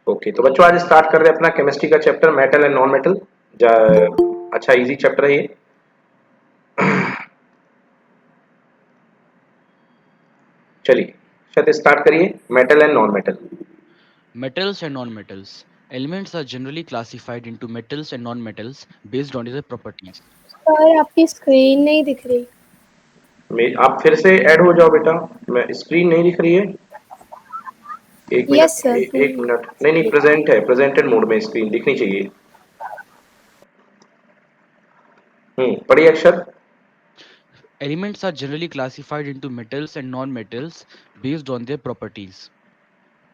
Okay, तो बच्चों आज स्टार्ट कर रहे हैं अपना केमिस्ट्री का chapter metal and non metal. अच्छा इजी चैप्टर है ये। चलिए शायद स्टार्ट करिए metal and non metal. Metals and nonmetals. Elements are generally classified into metals and nonmetals based on their properties. Sir आपकी स्क्रीन नहीं दिख रही। आप फिर से ऐड हो जाओ बेटा। मैं स्क्रीन नहीं दिख रही है। एक यस मिनट सर। एक मिनट, नहीं नहीं, प्रेजेंट है, प्रेजेंटेड मोड में स्क्रीन दिखनी चाहिए। पढ़िए अक्षर। Elements are generally classified into metals and nonmetals based on their properties.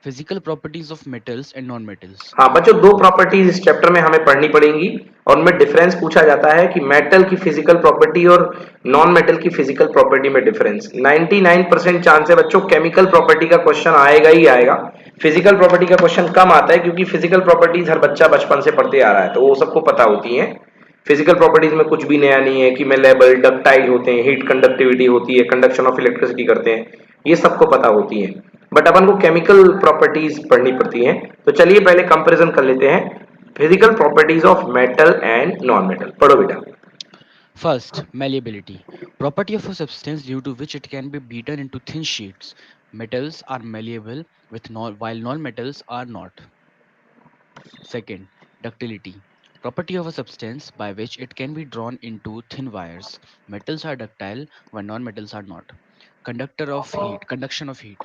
Physical properties of metals and nonmetals. हाँ बच्चों, दो प्रॉपर्टीज इस चैप्टर में हमें पढ़नी पड़ेंगी और उनमें डिफरेंस पूछा जाता है कि मेटल की फिजिकल प्रॉपर्टी और नॉन मेटल की फिजिकल प्रॉपर्टी में डिफरेंस। 99% चांस है बच्चों केमिकल प्रॉपर्टी का क्वेश्चन आएगा ही आएगा। फिजिकल प्रॉपर्टी का क्वेश्चन कम आता है क्योंकि फिजिकल प्रॉपर्टीज हर बच्चा बचपन से पढ़ते आ रहा है तो वो सबको पता होती है। फिजिकल प्रॉपर्टीज में कुछ भी नया नहीं है कि मेलेबल डक्टाइल होते हैं, हीट कंडक्टिविटी होती है, कंडक्शन ऑफ इलेक्ट्रिसिटी करते हैं, ये सबको पता होती है। बट अपन को केमिकल प्रॉपर्टीज पढ़नी पड़ती हैं। तो चलिए पहले कंपैरिजन कर लेते हैं physical properties of metal and non metal. पढ़ो बेटा। First, malleability. Property of a substance due to which it can be beaten into thin sheets. Metals are malleable while nonmetals are not. Second, ductility. Property of a substance by which it can be drawn into thin wires. Metals are ductile while nonmetals are not. Conduction of heat.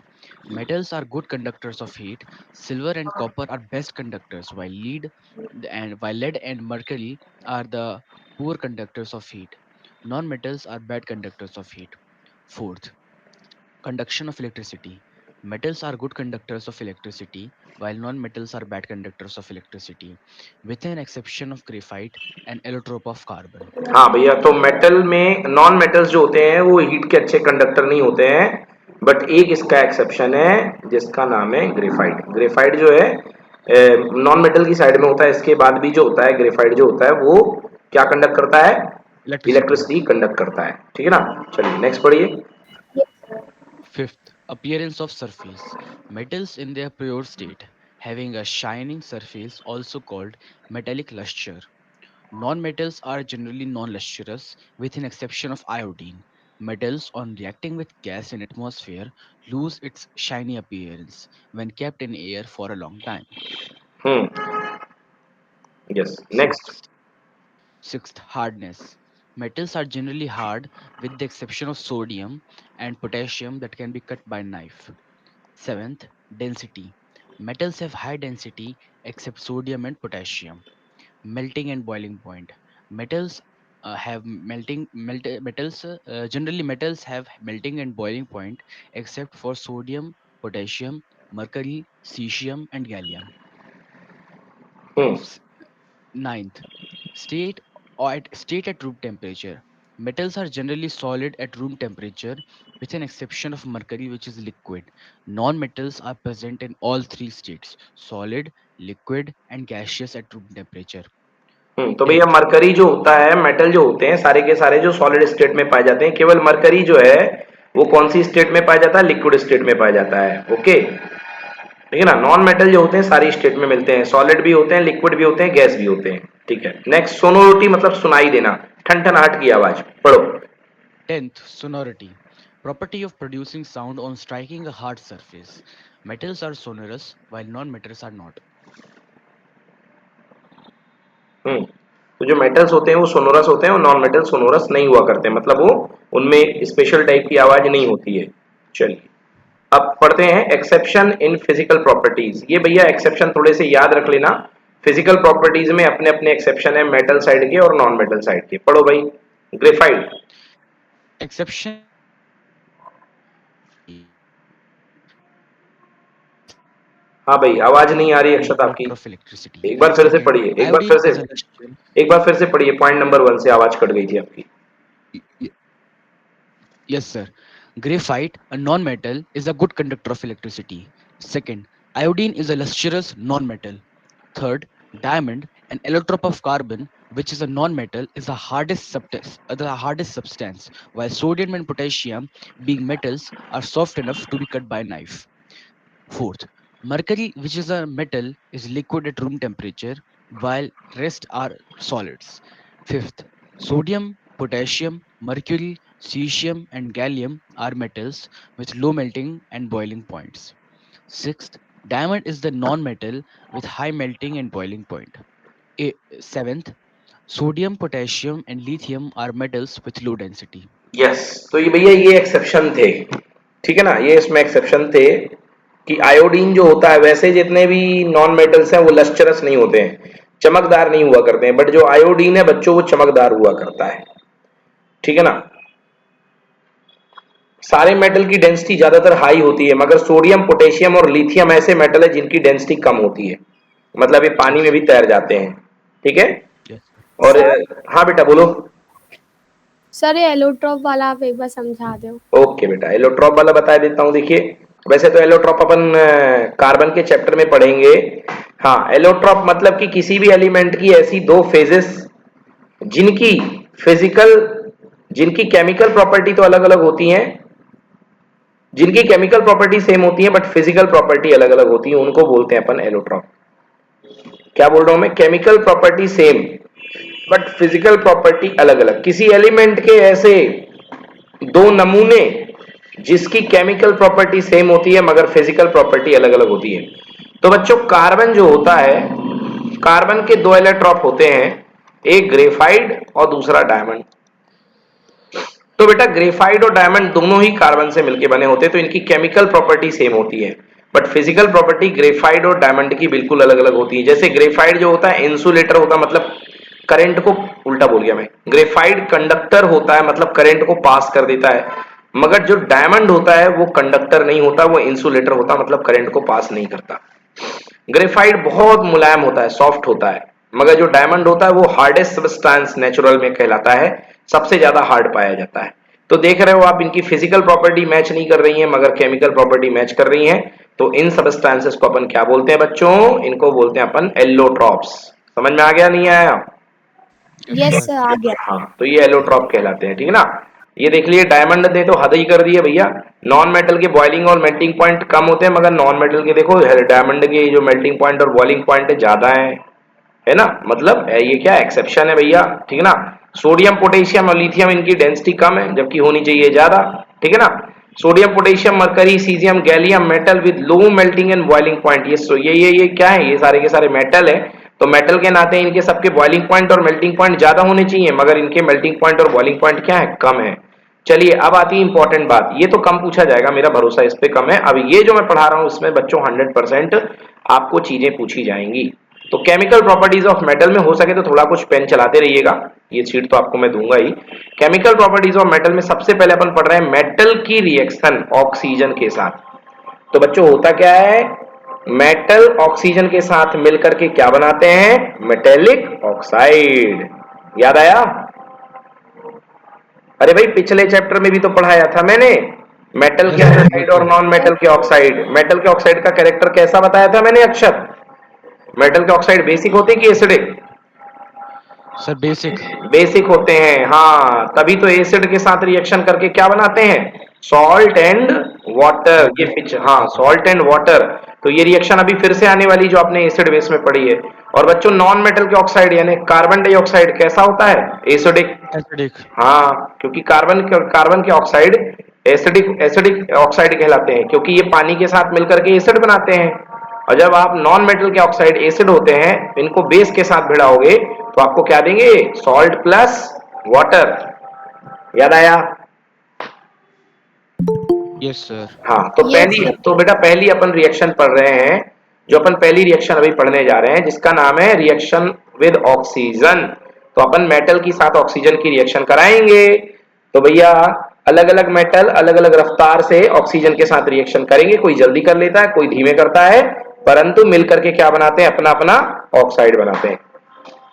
Metals are good conductors of heat. Silver and copper are best conductors, while lead and mercury are the poor conductors of heat. Non-metals are bad conductors of heat. Fourth, conduction of electricity. Metals are good conductors of electricity, while non-metals are bad conductors of electricity, with an exception of graphite and allotrope of carbon. हाँ भैया, तो metal में non metals जो होते हैं वो heat के अच्छे कंडक्टर नहीं होते हैं। बट एक इसका एक्सेप्शन है जिसका नाम है ग्रेफाइट। ग्रेफाइट जो है नॉन मेटल की साइड में होता है, इसके बाद भी जो होता है ग्रेफाइट जो होता है वो क्या कंडक्ट करता है? Electricity. इलेक्ट्रिसिटी कंडक्ट करता है। ठीक है ना। चलिए नेक्स्ट पढ़िए। Fifth, appearance of surface. Metals in their pure state, having a shining surface, also called metallic luster. Non-metals are generally non-lustrous, with an exception of iodine. Metals, on reacting with gas in atmosphere, lose its shiny appearance when kept in air for a long time. Hmm. Yes next. Sixth, Sixth, hardness. Metals are generally hard, with the exception of sodium and potassium that can be cut by knife. Seventh, density. Metals have high density except sodium and potassium. Melting and boiling point. Metals have melting melt, metals generally metals have melting and boiling point except for sodium, potassium, mercury, cesium, and gallium. Hmm. S- Ninth, state state at room temperature. Metals are generally solid at room temperature with an exception of mercury which is liquid. Non-metals are present in all three states: solid, liquid, and gaseous at room temperature. तो भैया 10th, mercury जो होता है, metal जो होते हैं सारे के सारे जो सॉलिड स्टेट में पाए जाते हैं, केवल मरकरी जो है वो कौन सी स्टेट में पाया जाता है? लिक्विड स्टेट में पाया जाता है। ओके, ठीक है ना। नॉन मेटल जो होते हैं सारी स्टेट में मिलते हैं, सॉलिड भी होते हैं, लिक्विड भी होते हैं, गैस भी होते हैं। ठीक है नेक्स्ट, सोनोरिटी मतलब सुनाई देना, ठनठनाहट की आवाज। पढ़ो। 10th, sonority. Property of producing sound on striking a hard surface. Metals are sonorous while non-metals are not. हम्म। तो जो मेटल्स होते हैं वो सोनोरस होते हैं और नॉन मेटल सोनोरस नहीं हुआ करते, मतलब वो उनमें स्पेशल टाइप की आवाज नहीं होती है। चलिए अब पढ़ते हैं एक्सेप्शन इन फिजिकल प्रॉपर्टीज। ये भैया एक्सेप्शन थोड़े से याद रख लेना। फिजिकल प्रॉपर्टीज में अपने अपने एक्सेप्शन है, मेटल साइड के और नॉन मेटल साइड के। पढ़ो भाई। ग्रेफाइट। Exception हाँ भाई, आवाज नहीं आ रही अक्षत आपकी। conductor of electricity. एक बार फिर से Second, पढ़िए, iodine is a luster. एक बार फिर से पढ़िए। पॉइंट नंबर 1 से आवाज कट गई थी आपकी। Y- y- Yes, sir. Graphite, a non-metal, is a good conductor of electricity. Second, iodine is a lustrous non-metal. Third, diamond, an allotrope of carbon, which is a non-metal, is the hardest substance, while sodium and potassium, being metals, are soft enough to be cut by a knife. Fourth, Mercury, which is a metal, is liquid at room temperature, while rest are solids. Fifth, sodium, potassium, mercury, cesium, and gallium are metals with low melting and boiling points. Sixth, diamond is the non-metal with high melting and boiling point. Seventh, sodium, potassium, and lithium are metals with low density. Yes, तो ये भैया ये exception थे, ठीक है ना, ये इसमें एक्सेप्शन थे कि आयोडीन जो होता है वैसे जितने भी नॉन मेटल्स हैं वो लस्टरस नहीं होते हैं, चमकदार नहीं हुआ करते हैं, बट जो आयोडीन है बच्चों वो चमकदार हुआ करता है, ठीक है ना। सारे मेटल की डेंसिटी ज्यादातर हाई होती है, मगर सोडियम, पोटेशियम और लिथियम ऐसे मेटल है जिनकी डेंसिटी कम होती है, मतलब ये पानी में Yes. भी तैर जाते हैं, ठीक है। Yes, sir. और सर हाँ बेटा बोलो। सर ये एलोट्रॉप वाला आप एक बार समझा दो। ओके बेटा, एलोट्रॉप वाला बता देता हूँ। देखिए, वैसे तो एलोट्रॉप अपन कार्बन के चैप्टर में पढ़ेंगे। हाँ, एलोट्रॉप मतलब कि किसी भी एलिमेंट की ऐसी दो फेजेस जिनकी फिजिकल जिनकी केमिकल प्रॉपर्टी तो अलग अलग होती हैं, जिनकी केमिकल प्रॉपर्टी सेम होती है बट फिजिकल प्रॉपर्टी अलग अलग होती है, उनको बोलते हैं अपन एलोट्रॉप। क्या बोल रहा हूं मैं, chemical property same but physical property अलग अलग, किसी एलिमेंट के ऐसे दो नमूने जिसकी केमिकल प्रॉपर्टी सेम होती है मगर फिजिकल प्रॉपर्टी अलग अलग होती है। तो बच्चों कार्बन जो होता है, कार्बन के दो एलोट्रॉप होते हैं, एक ग्रेफाइड और दूसरा डायमंड। तो बेटा ग्रेफाइड और डायमंड दोनों ही कार्बन से मिलकर बने होते हैं, तो इनकी केमिकल प्रॉपर्टी सेम होती है बट फिजिकल प्रॉपर्टी ग्रेफाइड और डायमंड की बिल्कुल अलग अलग होती है। जैसे ग्रेफाइड जो होता है इंसुलेटर होता है, मतलब करंट को, उल्टा बोल गया मैं, ग्रेफाइड कंडक्टर होता है मतलब करंट को पास कर देता है, मगर जो डायमंड होता है वो कंडक्टर नहीं होता, वो इंसुलेटर होता, मतलब करंट को पास नहीं करता। ग्रेफाइट बहुत मुलायम होता है, सॉफ्ट होता है, मगर जो डायमंड होता है वो हार्डेस्ट सब्सटेंस नेचुरल में कहलाता है, सबसे ज्यादा हार्ड पाया जाता है। तो देख रहे हो आप, इनकी फिजिकल प्रॉपर्टी मैच नहीं कर रही है मगर केमिकल प्रॉपर्टी मैच कर रही है। तो इन सब्सटेंसेस को अपन क्या बोलते हैं बच्चों, इनको बोलते हैं अपन एलोट्रॉप्स। समझ में आ गया नहीं आया? Yes Yes. सर आ गया। हाँ, तो ये एलोट्रॉप कहलाते हैं, ठीक है ना। ये देख लिए डायमंड ने तो हद ही कर दी है भैया, नॉन मेटल के बॉइलिंग और मेल्टिंग पॉइंट कम होते हैं मगर नॉन मेटल के देखो डायमंड के जो मेल्टिंग पॉइंट और बॉइलिंग पॉइंट ज्यादा है ना, मतलब ये क्या एक्सेप्शन है भैया, ठीक है ना। सोडियम, पोटेशियम और लिथियम इनकी डेंसिटी कम है जबकि होनी चाहिए ज्यादा, ठीक है ना। Sodium, potassium, mercury, caesium, gallium metal with low melting and boiling point. ये क्या है, ये सारे के सारे मेटल है, तो मेटल के नाते इनके सबके बॉइलिंग पॉइंट और मेल्टिंग पॉइंट ज्यादा होने चाहिए मगर इनके मेल्टिंग पॉइंट और बॉइलिंग पॉइंट क्या है, कम है। चलिए अब आती है इंपॉर्टेंट बात, ये तो कम पूछा जाएगा, मेरा भरोसा इस पे कम है। अब ये जो मैं पढ़ा रहा हूं इसमें बच्चों 100% आपको चीजें पूछी जाएंगी। तो केमिकल प्रॉपर्टीज ऑफ मेटल में हो सके तो थोड़ा कुछ पेन चलाते रहिएगा, ये शीट तो आपको मैं दूंगा ही। केमिकल प्रॉपर्टीज ऑफ मेटल में सबसे पहले अपन पढ़ रहे हैं मेटल की रिएक्शन ऑक्सीजन के साथ। तो बच्चों होता क्या है, मेटल ऑक्सीजन के साथ मिलकर के क्या बनाते हैं, मेटेलिक ऑक्साइड। याद आया? अरे भाई पिछले चैप्टर में भी तो पढ़ाया था मैंने, मेटल के Yes, sir. ऑक्साइड और Exactly. नॉन मेटल के ऑक्साइड। मेटल के ऑक्साइड का कैरेक्टर कैसा बताया था मैंने अक्षत, मेटल के ऑक्साइड बेसिक होते हैं कि एसिडिक? Sir, basic. बेसिक होते हैं, हाँ, तभी तो एसिड के साथ रिएक्शन करके क्या बनाते हैं, सॉल्ट एंड वाटर। ये Water. पिच, हाँ, Okay. Salt and water. तो ये रिएक्शन अभी फिर से आने वाली जो आपने एसिड बेस में पढ़ी है। और बच्चों नॉन मेटल के ऑक्साइड यानी कार्बन डाइऑक्साइड कैसा होता है, एसिडिक। Acidic. हाँ, क्योंकि कार्बन के ऑक्साइड एसिडिक एसिडिक ऑक्साइड कहलाते हैं क्योंकि ये पानी के साथ मिलकर के एसिड बनाते हैं। और जब आप नॉन मेटल के ऑक्साइड एसिड होते हैं इनको बेस के साथ भिड़ाओगे तो आपको क्या देंगे, सॉल्ट प्लस वाटर। याद आया? Yes, sir. हाँ, तो यस पहली सर। तो बेटा पहली अपन रिएक्शन पढ़ रहे हैं, जो अपन पहली रिएक्शन अभी पढ़ने जा रहे हैं जिसका नाम है रिएक्शन विद ऑक्सीजन। तो अपन मेटल के साथ ऑक्सीजन की रिएक्शन कराएंगे। तो भैया अलग अलग मेटल अलग अलग रफ्तार से ऑक्सीजन के साथ रिएक्शन करेंगे, कोई जल्दी कर लेता है कोई धीमे करता है, परंतु मिलकर के क्या बनाते हैं, अपना अपना ऑक्साइड बनाते हैं।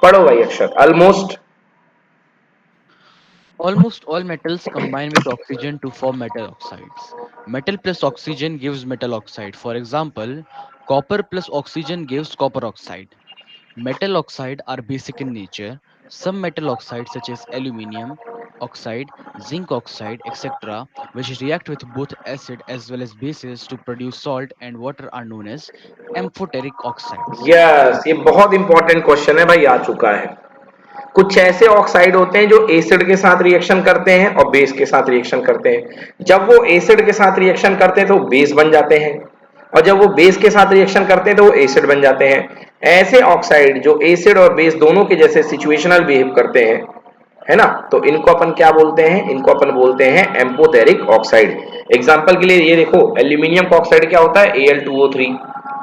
पढ़ो भाई अक्षर, almost. Almost all metals combine with oxygen to form metal oxides. Metal plus oxygen gives metal oxide. For example, copper plus oxygen gives copper oxide. Metal oxide are basic in nature. Some metal oxides, such as aluminium, oxide, zinc oxide, etc., which react with both acid as well as bases to produce salt and water are known as amphoteric oxides. Yes, ये बहुत important question है भाई, आ चुका है। कुछ ऐसे oxide होते हैं जो एसिड के साथ रिएक्शन करते हैं और बेस के साथ रिएक्शन करते हैं। जब वो एसिड के साथ रिएक्शन करते हैं तो बेस बन जाते हैं, और जब वो बेस के साथ रिएक्शन करते हैं तो वो एसिड बन जाते हैं। ऐसे ऑक्साइड जो एसिड और बेस दोनों के जैसे सिचुएशनल बिहेव करते हैं, है ना, तो इनको अपन क्या बोलते हैं? इनको अपन बोलते हैं एम्फोटेरिक ऑक्साइड। एग्जांपल के लिए ये देखो, एल्यूमिनियम का ऑक्साइड क्या होता है? Al2O3।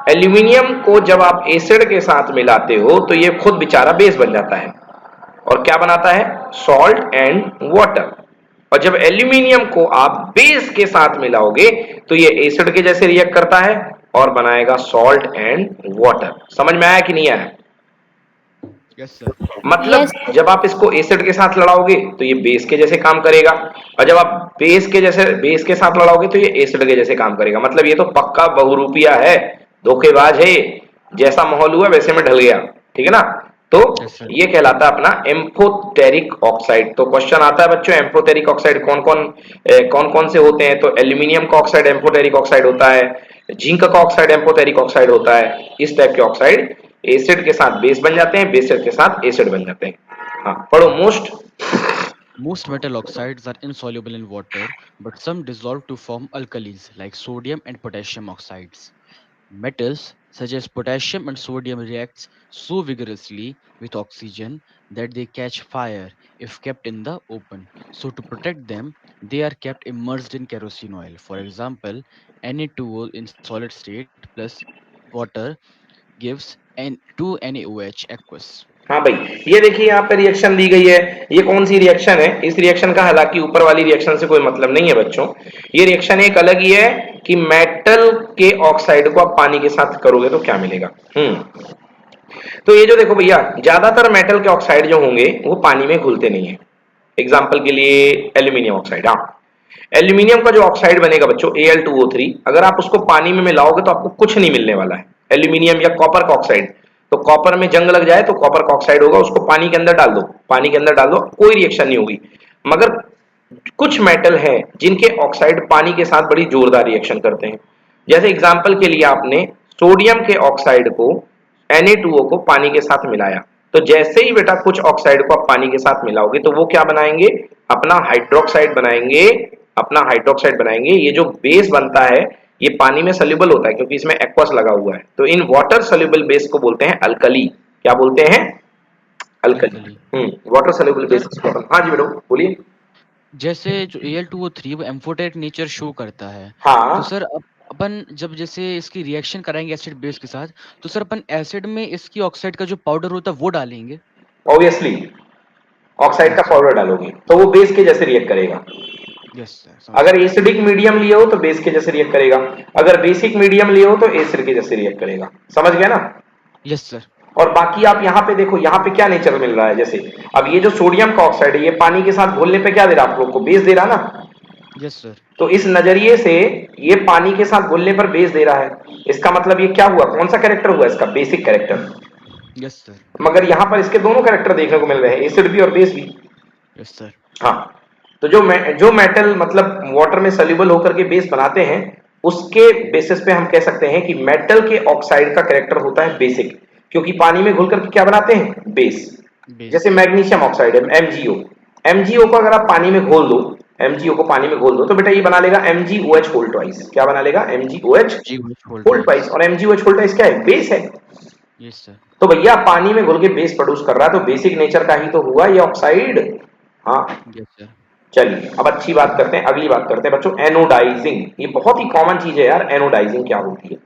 एल्यूमिनियम को जब आप एसिड के साथ मिलाते हो तो ये खुद बेचारा बेस बन जाता है और क्या बनाता है? Salt and water. और जब एल्यूमिनियम को आप बेस के साथ मिलाओगे तो ये एसिड के जैसे रिएक्ट करता है और बनाएगा सॉल्ट एंड वाटर। समझ में आया कि नहीं आया? Yes, sir. मतलब Yes. जब आप इसको एसिड के साथ लड़ाओगे तो ये बेस के जैसे काम करेगा, और जब आप बेस के साथ लड़ाओगे तो ये एसिड के जैसे काम करेगा। मतलब ये तो पक्का बहुरूपिया है, धोखेबाज है, जैसा माहौल हुआ वैसे में ढल गया। ठीक है ना? तो Yes, sir. ये कहलाता है अपना एम्फोटेरिक ऑक्साइड। तो क्वेश्चन आता है बच्चों, एम्फोटेरिक ऑक्साइड कौन कौन से होते हैं? तो एल्यूमिनियम का ऑक्साइड एम्फोटेरिक ऑक्साइड होता है, जिंक का ऑक्साइड एम्फोटेरिक ऑक्साइड होता है। इस टाइप के ऑक्साइड एसिड के साथ बेस बन जाते हैं, बेस के साथ एसिड बन जाते हैं। हाँ, पढ़ो most. Most metal oxides are insoluble in water, but some dissolve to form alkalis like sodium and potassium oxides. Metals such as potassium and sodium reacts so vigorously with oxygen that they catch fire if kept in the open. So to protect them, they are kept immersed in kerosene oil. For example, Na2O in solid state plus water gives N2NaOH aqueous. हाँ भाई, ये देखिए यहाँ पे reaction दी गई है। ये कौन सी रिएक्शन है? इस रिएक्शन का हालांकि ऊपर वाली रिएक्शन से कोई मतलब नहीं है बच्चों। ये रिएक्शन एक अलग ही है कि मेटल के ऑक्साइड को आप पानी के साथ करोगे तो क्या मिलेगा। तो ये जो देखो भैया, ज्यादातर मेटल के ऑक्साइड जो होंगे वो पानी में घुलते नहीं है। एग्जाम्पल के लिए एल्यूमिनियम ऑक्साइड। हाँ, एल्यूमिनियम का जो ऑक्साइड बनेगा बच्चों Al2O3, अगर आप उसको पानी में मिलाओगे तो आपको कुछ नहीं मिलने वाला है। एल्यूमिनियम या कॉपर का ऑक्साइड, तो कॉपर में जंग लग जाए तो कॉपर का ऑक्साइड होगा, उसको पानी के अंदर डाल दो, पानी के अंदर डाल दो, कोई रिएक्शन नहीं होगी। मगर कुछ मेटल हैं जिनके ऑक्साइड पानी के साथ बड़ी जोरदार रिएक्शन करते हैं। जैसे एग्जाम्पल के लिए आपने सोडियम के ऑक्साइड को Na2O को पानी के साथ मिलाया, तो जैसे ही बेटा कुछ ऑक्साइड को आप पानी के साथ मिलाओगे तो वो क्या बनाएंगे? अपना हाइड्रोक्साइड बनाएंगे, अपना हाइड्रोक्साइड बनाएंगे। ये जो बेस बनता है ये पानी में सॉल्युबल होता है क्योंकि इसमें एक्वस लगा हुआ है। तो इन वाटर सॉल्युबल बेस को बोलते हैं अल्कली। क्या बोलते हैं? Alkali. Alkali. Water soluble sir, basis को हाँ जी बेटा बोलिए। जैसे जो Al2O3 वो एम्फोटेरिक नेचर शो करता है, तो हाँ, सर अपन जब जैसे इसकी रिएक्शन कराएंगे एसिड बेस के साथ, तो सर अपन एसिड में इसकी ऑक्साइड का जो पाउडर होता है वो डालेंगे। ऑब्वियसली ऑक्साइड का अच्छा। पाउडर डालोगे तो वो बेस के जैसे रिएक्ट करेगा। यस सर, समझ अगर गया। एसिडिक मीडियम लिए हो तो बेस के जैसे रिएक्ट करेगा, अगर बेसिक मीडियम लिए हो तो एसिड के जैसे रिएक्ट करेगा। समझ गया ना? Yes sir. और बाकी आप यहाँ पे देखो, यहाँ पे क्या नेचर मिल रहा है। जैसे अब ये जो सोडियम का ऑक्साइड है ये पानी के साथ घुलने पे क्या दे रहा है? आप लोग को बेस दे रहा है ना। Yes sir. तो इस नजरिए से ये पानी के साथ घुलने पर बेस दे रहा है। इसका मतलब ये क्या हुआ? कौन सा कैरेक्टर हुआ इसका? Basic character. Yes sir. मगर यहाँ पर इसके दोनों कैरेक्टर देखने को मिल रहे हैं, एसिड भी और बेस भी। Yes sir. हाँ, तो जो मेटल मतलब वाटर में सॉल्युबल होकर के बेस बनाते हैं उसके बेसिस पे हम कह सकते हैं कि मेटल के ऑक्साइड का कैरेक्टर होता है बेसिक, क्योंकि पानी में घुल करके क्या बनाते हैं? बेस। बेस। जैसे मैग्नीशियम ऑक्साइड है MgO, MgO को अगर आप पानी में घोल दो, MgO को पानी में घोल दो तो बेटा ये बना लेगा MgOH होल ट्वाइस। क्या बना लेगा? MgOH जी होल होल ट्वाइस। ट्वाइस। और MgOH होल ट्वाइस क्या है? बेस है। Yes sir. तो भैया पानी में घुल के बेस प्रोड्यूस कर रहा है तो बेसिक नेचर का ही तो हुआ ये ऑक्साइड। हाँ, यस सर। चलिए अब अच्छी बात करते हैं, अगली बात करते हैं बच्चों, एनोडाइजिंग। ये बहुत ही कॉमन चीज है यार, एनोडाइजिंग क्या होती है?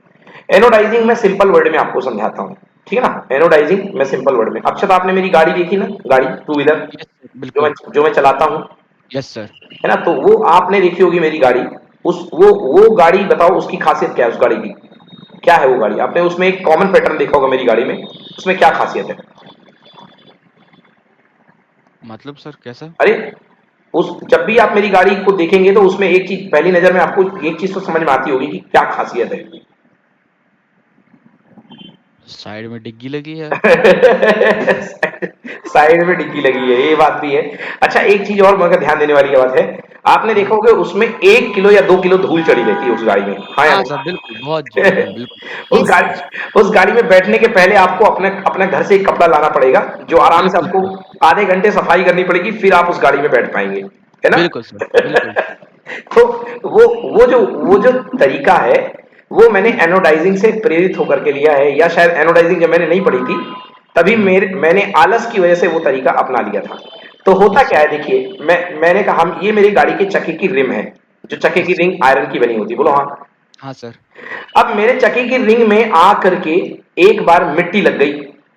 एनोडाइजिंग मैं सिंपल वर्ड में आपको समझाता हूँ, ठीक है ना? एनोडाइजिंग मैं सिंपल वर्ड में। अक्षत आपने मेरी गाड़ी देखी ना, गाड़ी टू व्हीलर यस सर, बिल्कुल। जो मैं चलाता हूँ, यस सर। है ना? तो वो आपने देखी होगी मेरी गाड़ी। उस वो गाड़ी बताओ उसकी खासियत क्या है? उस गाड़ी की क्या है? वो गाड़ी आपने उसमें एक कॉमन पैटर्न देखा होगा मेरी गाड़ी में, उसमें क्या खासियत है? मतलब सर कैसा? अरे उस जब भी आप मेरी गाड़ी को देखेंगे तो उसमें एक चीज पहली नजर में आपको एक चीज तो समझ में आती होगी कि क्या खासियत है। साइड में डिग्गी लगी है। साइड में डिग्गी लगी है, ये बात भी है। अच्छा, एक चीज और मगर ध्यान देने वाली बात है, आपने देखा हाँ होगा उसमें 1 किलो या 2 किलो धूल चढ़ी रहती है उस गाड़ी में, हाँ या हाँ सर, नहीं? बिल्कुल, बहुत बिल्कुल बिल्कुल। उस यस गाड़ी सर। उस गाड़ी में बैठने के पहले आपको अपने अपने घर से एक कपड़ा लाना पड़ेगा, जो आराम से बिल्कुल आपको सर, आधे घंटे सफाई करनी पड़ेगी, फिर आप उस गाड़ी में बैठ पाएंगे, है ना? बिल्कुल सर, बिल्कुल। तो वो जो तरीका है, वो मैंने एनोडाइजिंग से प्रेरित होकर के लिया है, या शायद एनोडाइजिंग जब मैंने नहीं पढ़ी थी तभी हुँ, मैंने आलस की वजह से वो तरीका अपना लिया था। तो होता यस क्या सर, है, देखिए, मैंने कहा ये मेरी गाड़ी के चक्के की रिम है, जो चक्के की यस सर। रिंग आयरन की बनी होती है, बोलो हाँ। हाँ सर, अब मेरे चक्के की रिंग में आ करके एक बार मिट्टी लग गई,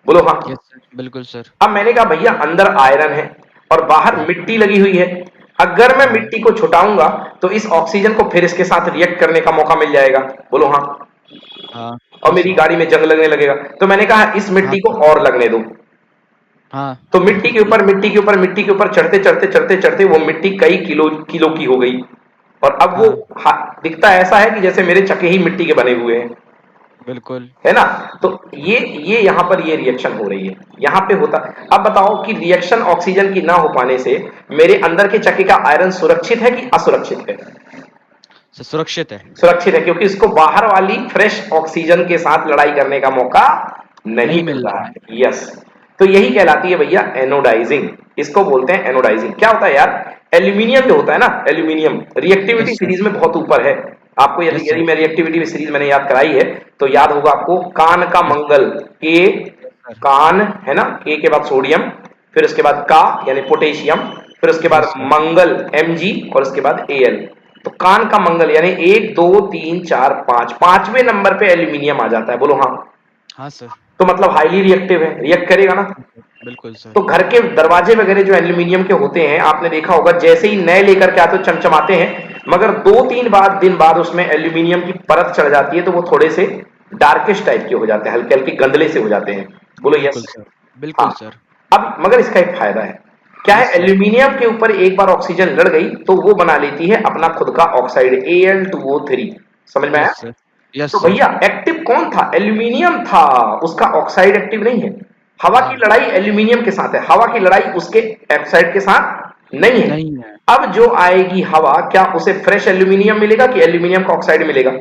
बोलो हाँ। यस सर, बिल्कुल सर। अब मैंने कहा भैया अंदर आयरन है और बाहर हाँ, मिट्टी लगी हुई है, अगर मैं हाँ, मिट्टी को छुटाऊंगा तो इस ऑक्सीजन को फिर इसके साथ रिएक्ट करने का मौका मिल जाएगा, बोलो हाँ। हाँ, और यस मेरी सर। गाड़ी में जंग लगने लगेगा, तो मैंने कहा इस हाँ मिट्टी को सर, और लगने दो। हाँ, तो मिट्टी के ऊपर मिट्टी के ऊपर मिट्टी के ऊपर चढ़ते चढ़ते चढ़ते चढ़ते वो मिट्टी कई किलो किलो की हो गई, और अब वो हाँ, दिखता ऐसा है कि जैसे मेरे चक्के ही मिट्टी के बने हुए हैं, बिल्कुल। है ना? तो ये यहाँ पर ये रिएक्शन हो रही है, यहाँ पे होता। अब बताओ कि रिएक्शन ऑक्सीजन की ना हो पाने से मेरे अंदर के चक्के का आयरन सुरक्षित है कि असुरक्षित है? सुरक्षित है, सुरक्षित है, क्योंकि इसको बाहर वाली फ्रेश ऑक्सीजन के साथ लड़ाई करने का मौका नहीं नहीं मिल मिल रहा रहा है। है। यस, तो यही कहलाती है भैया एनोडाइजिंग, इसको बोलते हैं एनोडाइजिंग। क्या होता है यार, एल्यूमिनियम जो होता है ना, aluminium reactivity yes sir, series में बहुत ऊपर है। आपको यदि यस सर, यदि मैं रिएक्टिविटी सीरीज मैंने याद कराई है तो याद होगा आपको, कान का यस सर, मंगल, के, यस सर, कान है ना, के बाद सोडियम, फिर उसके बाद का यानी पोटेशियम, फिर उसके बाद यस सर, मंगल Mg, और उसके बाद Al। तो कान का मंगल यानी 1 2 3 4 5, पांचवें नंबर पे एल्यूमिनियम आ जाता है, बोलो हाँ। हाँ सर, तो मतलब हाईली रिएक्टिव है, रिएक्ट करेगा ना। यस सर, बिल्कुल सर। तो घर के दरवाजे वगैरह जो एल्यूमिनियम के होते हैं, आपने देखा होगा जैसे ही नए लेकर के आते हो चमचमाते हैं, मगर 2 3 दिन बाद उसमें एल्यूमिनियम की परत चढ़ जाती है, तो वो थोड़े से डार्किश टाइप के हो जाते हैं, हल्के हल्के गंदले से हो जाते हैं, बोलो बिल्कुल यस। सर, हाँ। बिल्कुल सर। अब मगर इसका एक फायदा है, क्या है, यस सर, एल्यूमिनियम के ऊपर एक बार ऑक्सीजन लड़ गई तो वो बना लेती है अपना खुद का ऑक्साइड Al2O3, समझ में आया? यस सर, यस तो सर। भैया एक्टिव कौन था, एल्यूमिनियम था, उसका ऑक्साइड एक्टिव नहीं है। हवा की हाँ, लड़ाई एल्यूमिनियम के साथ है, हवा की लड़ाई उसके ऑक्साइड के साथ नहीं है। नहीं है। अब जो आएगी हवा, क्या उसे फ्रेश एल्यूमिनियम मिलेगा कि एल्यूमिनियम का ऑक्साइड मिलेगा?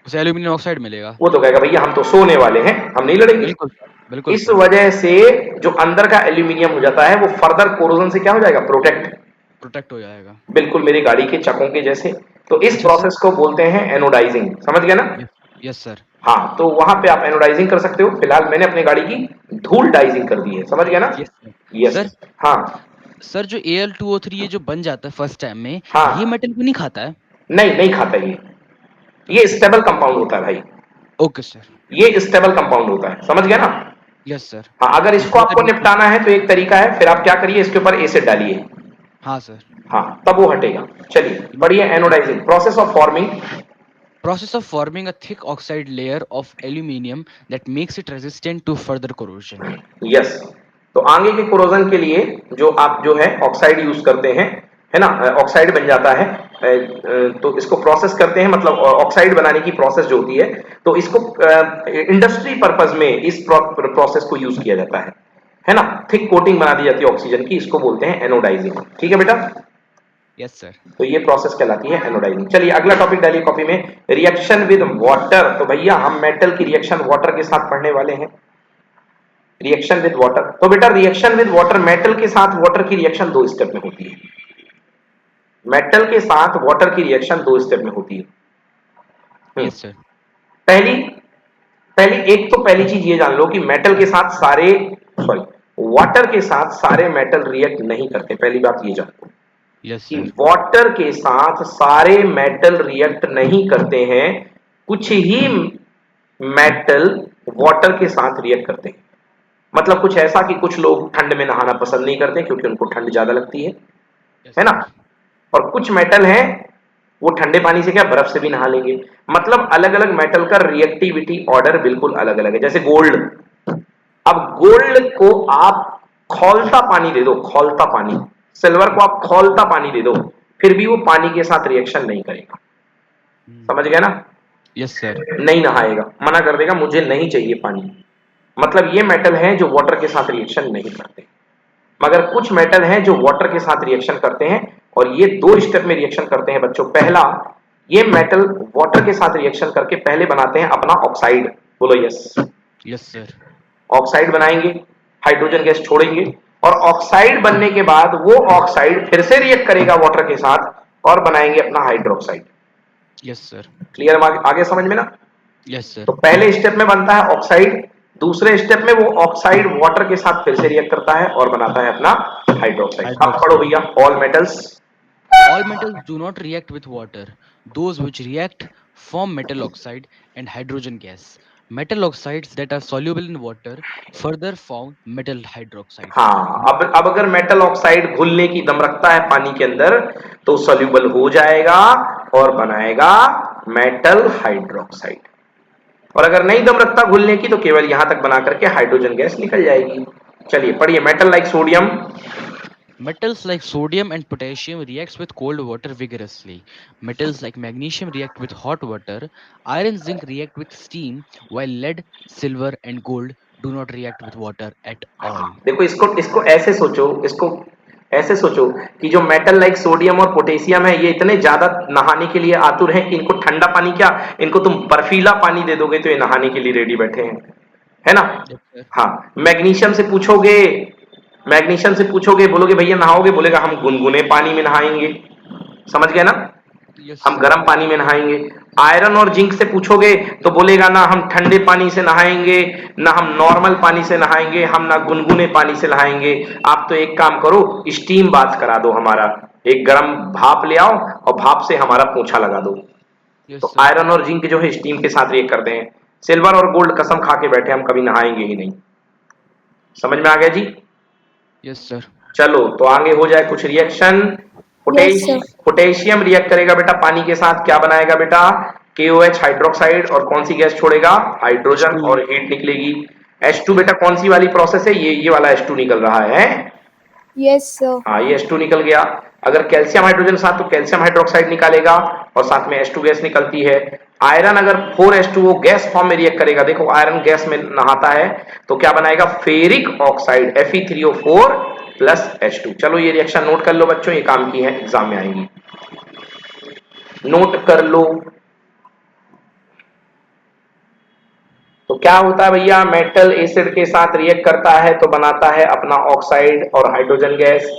उसे एल्यूमीनियम ऑक्साइड मिलेगा। वो तो कहेगा भैया हम तो सोने वाले हैं, हम नहीं लड़ेंगे। बिल्कुल सर, बिल्कुल इस सर। वजह से जो अंदर का एल्यूमिनियम हो जाता है वो फर्दर कोरोजन से क्या हो जाएगा, प्रोटेक्ट। प्रोटेक्ट हो जाएगा। बिल्कुल मेरी गाड़ी के चकों के जैसे। तो इस अच्छा सर। प्रोसेस को बोलते हैं एनोडाइजिंग, समझ गया ना? Yes, yes sir. हाँ, तो वहां पे आप एनोडाइजिंग कर सकते हो। फिलहाल मैंने अपनी गाड़ी की धूल डाइजिंग कर दी है, समझ गया ना? Yes sir. यस। सर, हाँ। सर जो Al2O3 ये जो बन जाता है फर्स्ट टाइम में, ये हाँ, मेटल को नहीं खाता है? नहीं नहीं खाता ये अच्छा सर। स्टेबल कंपाउंड होता है भाई। Okay sir. ये स्टेबल कंपाउंड होता है, समझ गया ना? Yes sir. हाँ, अगर ये इसको फर्दर आपको यूज नहीं निपटाना करता। है तो एक तरीका है, फिर आप क्या करिए, इसके ऊपर एसिड डालिए। हाँ सर। हाँ, तब वो हटेगा। चलिए पढ़िए, yes. Anodising process of forming. Process of forming a thick oxide layer of aluminium that makes it resistant to further corrosion. Yes. तो आगे के कोरोजन के लिए जो आप जो है ऑक्साइड यूज करते हैं, है ना, ऑक्साइड बन जाता है। तो इसको प्रोसेस करते हैं, मतलब ऑक्साइड बनाने की प्रोसेस जो होती है, तो इसको इंडस्ट्री पर्पस में इस प्रोसेस को यूज किया जाता है ना। थिक कोटिंग बना दी जाती है ऑक्सीजन की, इसको बोलते हैं एनोडाइजिंग। ठीक है बेटा? Yes sir. तो ये प्रोसेस कहलाती है एनोडाइजिंग। चलिए अगला टॉपिक डालिए कॉपी में, रिएक्शन विद वाटर। तो भैया हम मेटल की रिएक्शन वाटर के साथ पढ़ने वाले हैं। रिएक्शन विद वाटर, तो बेटा रिएक्शन विद वाटर, मेटल के साथ वाटर की रिएक्शन 2 स्टेप में होती है। मेटल के साथ वाटर की रिएक्शन 2 स्टेप में होती है। Yes sir. पहली पहली एक तो पहली चीज ये जान लो कि मेटल के साथ सारे, सॉरी, वाटर के साथ सारे मेटल रिएक्ट नहीं करते। पहली बात ये जान लो Yes कि sir. वाटर के साथ सारे मेटल रिएक्ट नहीं करते हैं, कुछ ही मेटल वाटर के साथ रिएक्ट करते हैं। मतलब कुछ ऐसा कि कुछ लोग ठंड में नहाना पसंद नहीं करते क्योंकि उनको ठंड ज्यादा लगती Yes है ना? sir. और कुछ मेटल हैं वो ठंडे पानी से क्या, बर्फ से भी नहा लेंगे। मतलब अलग अलग मेटल का रिएक्टिविटी ऑर्डर बिल्कुल अलग अलग है। जैसे गोल्ड, अब गोल्ड को आप खौलता पानी दे दो, खौलता पानी, सिल्वर को आप खौलता पानी दे दो, फिर भी वो पानी के साथ रिएक्शन नहीं करेगा, समझ गया ना? Yes sir. नहीं नहाएगा, मना कर देगा मुझे नहीं चाहिए पानी। मतलब ये मेटल हैं जो वाटर के साथ रिएक्शन नहीं करते। मगर कुछ मेटल हैं जो वाटर के साथ रिएक्शन करते हैं और ये दो स्टेप में रिएक्शन करते हैं बच्चों। पहला, ये मेटल वाटर के साथ रिएक्शन करके पहले बनाते हैं अपना ऑक्साइड। बोलो यस। Yes, sir. ऑक्साइड बनाएंगे, हाइड्रोजन गैस छोड़ेंगे और ऑक्साइड बनने के बाद वो ऑक्साइड फिर से रिएक्ट करेगा वाटर के साथ और बनाएंगे अपना हाइड्रोक्साइड। Yes, sir. क्लियर आगे समझ में ना? Yes, sir. तो पहले स्टेप में बनता है ऑक्साइड, दूसरे स्टेप में वो ऑक्साइड वाटर के साथ फिर से रिएक्ट करता है और बनाता है अपना हाइड्रोक्साइड। अब पढ़ो Hydroxide. भैया, all metals. All metals do not react with water. Those which react form metal oxide and hydrogen gas. Metal oxides that are soluble in water further form metal hydroxide. हाँ, अब अगर metal oxide घुलने की दम रखता है पानी के अंदर तो सोल्यूबल हो जाएगा और बनाएगा मेटल हाइड्रोक्साइड, और अगर नहीं दम रखता घुलने की तो केवल यहां तक बना करके हाइड्रोजन गैस निकल जाएगी। चलिए पढ़िए, metal like sodium. Metals like sodium and potassium reacts with cold water vigorously. Metals like magnesium react with hot water. Iron, zinc react with steam, while lead, silver and gold do not react with water at all. देखो इसको इसको ऐसे सोचो, इसको ऐसे सोचो कि जो मेटल लाइक सोडियम और पोटेशियम है ये इतने ज्यादा नहाने के लिए आतुर हैं कि इनको ठंडा पानी क्या, इनको तुम बर्फीला पानी दे दोगे तो ये नहाने के लिए रेडी बैठे हैं, है ना? Yes, sir. हाँ, मैग्नीशियम से पूछोगे बोलोगे भैया नहाओगे, बोलेगा हम गुनगुने पानी में नहाएंगे। समझ गए ना? Yes, हम sir. गर्म पानी में नहाएंगे। आयरन और जिंक से पूछोगे तो बोलेगा ना हम ठंडे पानी से नहाएंगे, ना हम नॉर्मल पानी से नहाएंगे, हम ना गुनगुने पानी से नहाएंगे। आप तो एक काम करो, स्टीम बाथ करा दो हमारा, एक गर्म भाप ले आओ और भाप से हमारा पोंछा लगा दो। Yes, तो sir. आयरन और जिंक जो है स्टीम के साथ रिएक्ट करते हैं। सिल्वर और गोल्ड कसम खा के बैठे हम कभी नहाएंगे ही नहीं। समझ में आ गया जी? Yes, sir. चलो तो आगे हो जाए कुछ reaction. Yes, sir. Potassium react करेगा बेटा पानी के साथ, क्या बनाएगा बेटा? KOH हाइड्रोक्साइड, और कौन सी गैस छोड़ेगा? Hydrogen, H2. और हीट निकलेगी। H2 बेटा कौन सी वाली प्रोसेस है? ये वाला H2 निकल रहा है। Yes, sir. हाँ, ये H2 निकल गया। अगर कैल्शियम हाइड्रोजन साथ तो कैल्शियम हाइड्रोक्साइड निकालेगा और साथ में H2 गैस निकलती है। आयरन अगर 4H2O गैस फॉर्म में रिएक्ट करेगा, देखो आयरन गैस में नहाता है तो क्या बनाएगा? Ferric oxide Fe3O4 plus H2। चलो ये रिएक्शन नोट कर लो बच्चों, ये काम की है, एग्जाम में आएंगी, नोट कर लो। तो क्या होता है भैया? मेटल एसिड के साथ रिएक्ट करता है तो बनाता है अपना ऑक्साइड और हाइड्रोजन गैस।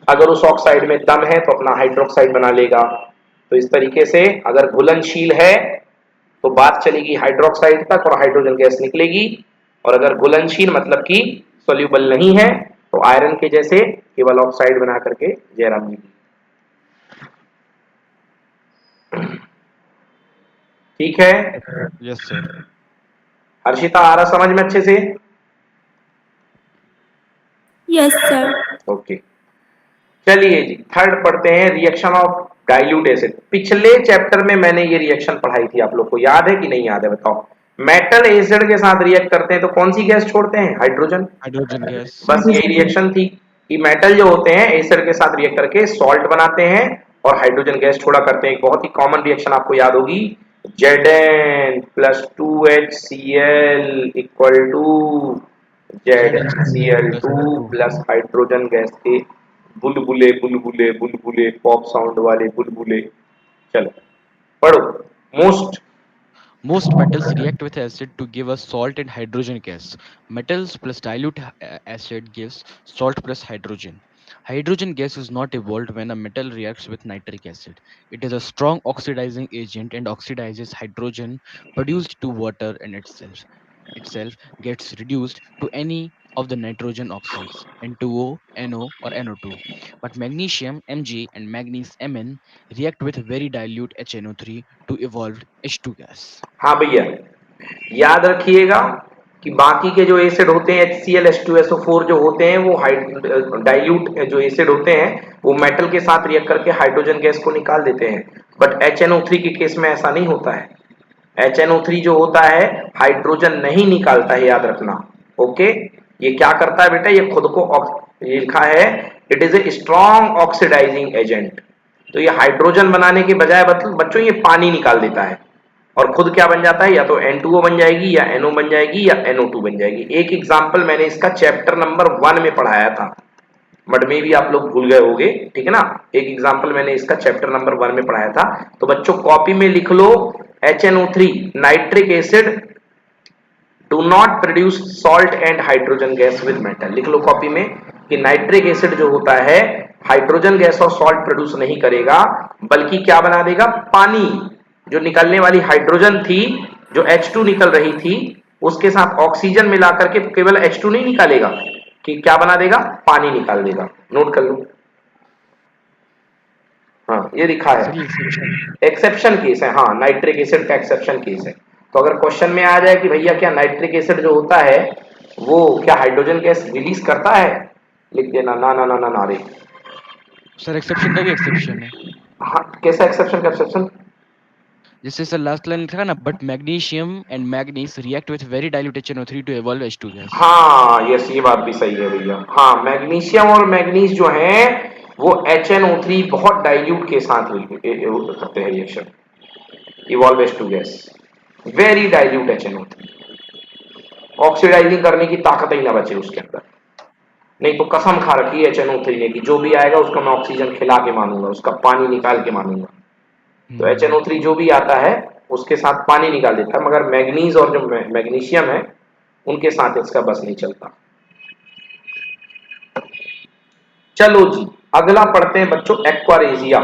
अगर उस ऑक्साइड में दम है तो अपना हाइड्रोक्साइड बना लेगा। तो इस तरीके से अगर घुलनशील है तो बात चलेगी हाइड्रोक्साइड तक और हाइड्रोजन गैस निकलेगी, और अगर घुलनशील मतलब कि सोल्यूबल नहीं है तो आयरन के जैसे केवल ऑक्साइड बना करके जयराम जी। ठीक है? Yes, sir. हर्षिता आ रहा समझ में अच्छे से? Yes, sir. ओके, चलिए जी थर्ड पढ़ते हैं, रिएक्शन ऑफ डाइल्यूट एसिड। पिछले चैप्टर में मैंने ये रिएक्शन पढ़ाई थी, आप लोग को याद है कि नहीं याद है? बताओ। मेटल एसिड के साथ रिएक्ट करते हैं तो कौन सी गैस छोड़ते हैं? हाइड्रोजन। Hydrogen gas. बस यही रिएक्शन थी कि मेटल जो होते हैं एसिड के साथ रिएक्ट करके सॉल्ट बनाते हैं और हाइड्रोजन गैस छोड़ा करते हैं। एक बहुत ही कॉमन रिएक्शन आपको याद होगी, Zn plus 2HCl equal to ZnCl2 plus hydrogen gas के बुलबुले बुलबुले बुलबुले, पॉप साउंड वाले बुलबुले। चलो पढ़ो। Most Most metals react with acid to give us salt and hydrogen gas. Metals plus dilute acid gives salt plus hydrogen. Hydrogen gas is not evolved when a metal reacts with nitric acid. It is a strong oxidizing agent and oxidizes hydrogen produced to water, and itself gets reduced to any of the nitrogen oxides N2O, NO or NO2. But magnesium Mg and manganese Mn react with very dilute HNO3 to evolve H2 gas. हाँ भैया, याद रखिएगा कि बाकी के जो acid होते हैं HCl H2SO4 जो होते हैं वो डाइल्यूट जो एसिड होते हैं वो मेटल के साथ रिएक्ट करके हाइड्रोजन गैस को निकाल देते हैं। बट HNO3 के केस में ऐसा नहीं होता है। HNO3 जो होता है हाइड्रोजन नहीं निकालता है, याद रखना। ओके, ये क्या करता है बेटा? ये खुद को ये लिखा है it is a strong oxidising agent. तो ये हाइड्रोजन बनाने के बजाय बच्चों ये पानी निकाल देता है और खुद क्या बन जाता है? या तो N2O बन जाएगी या NO बन जाएगी या NO2 बन जाएगी। एक एग्जांपल मैंने इसका चैप्टर नंबर 1 में पढ़ाया था, बट में भी आप लोग भूल गए होगे, ठीक है ना। एक एग्जांपल मैंने इसका चैप्टर नंबर 1 में पढ़ाया था। तो बच्चों कॉपी में लिख लो HNO3 nitric acid do not produce salt and hydrogen gas with metal. लिख लो कॉपी में कि नाइट्रिक एसिड जो होता है हाइड्रोजन गैस और सॉल्ट प्रोड्यूस नहीं करेगा, बल्कि क्या बना देगा, पानी। जो निकलने वाली हाइड्रोजन थी, जो H2 निकल रही थी, उसके साथ ऑक्सीजन मिलाकर के केवल H2 नहीं निकालेगा, कि क्या बना देगा, पानी निकाल देगा। नोट कर लो। हाँ ये लिखा है, सर ये एक्सेप्शन है। एक्सेप्शन केस है। हाँ नाइट्रिक एसिड का एक्सेप्शन केस है। तो अगर क्वेश्चन में आ जाए कि भैया क्या नाइट्रिक एसिड जो होता है वो क्या हाइड्रोजन गैस रिलीज करता है, लिख देना ना ना ना ना ना रे। सर एक्सेप्शन का भी एक्सेप्शन है। हाँ कैसा एक्सेप्शन का एक्सेप्शन? जैसे सर लास्ट लाइन लिखा ना, but magnesium and manganese react with very dilute HNO3 to evolve H2 gas. हाँ यस ये बात भी सही है भैया। हाँ मैग्नीशियम और मैग्नीज जो है वो HNO3 बहुत डाइल्यूट के साथ करते हैं reaction, evolve H2 gas, very dilute HNO3, oxidising करने की ताकत ही ना बचे उसके अंदर। नहीं तो कसम खा रखी है HNO3 ने कि जो भी आएगा उसको मैं ऑक्सीजन खिला के मानूंगा, उसका पानी निकाल के मानूंगा। तो HNO3 जो भी आता है उसके साथ पानी निकाल देता है, मगर मैग्नीज और जो मैग्नीशियम है उनके साथ इसका बस नहीं चलता। चलो जी अगला पढ़ते हैं बच्चों, एक्वारेजिया।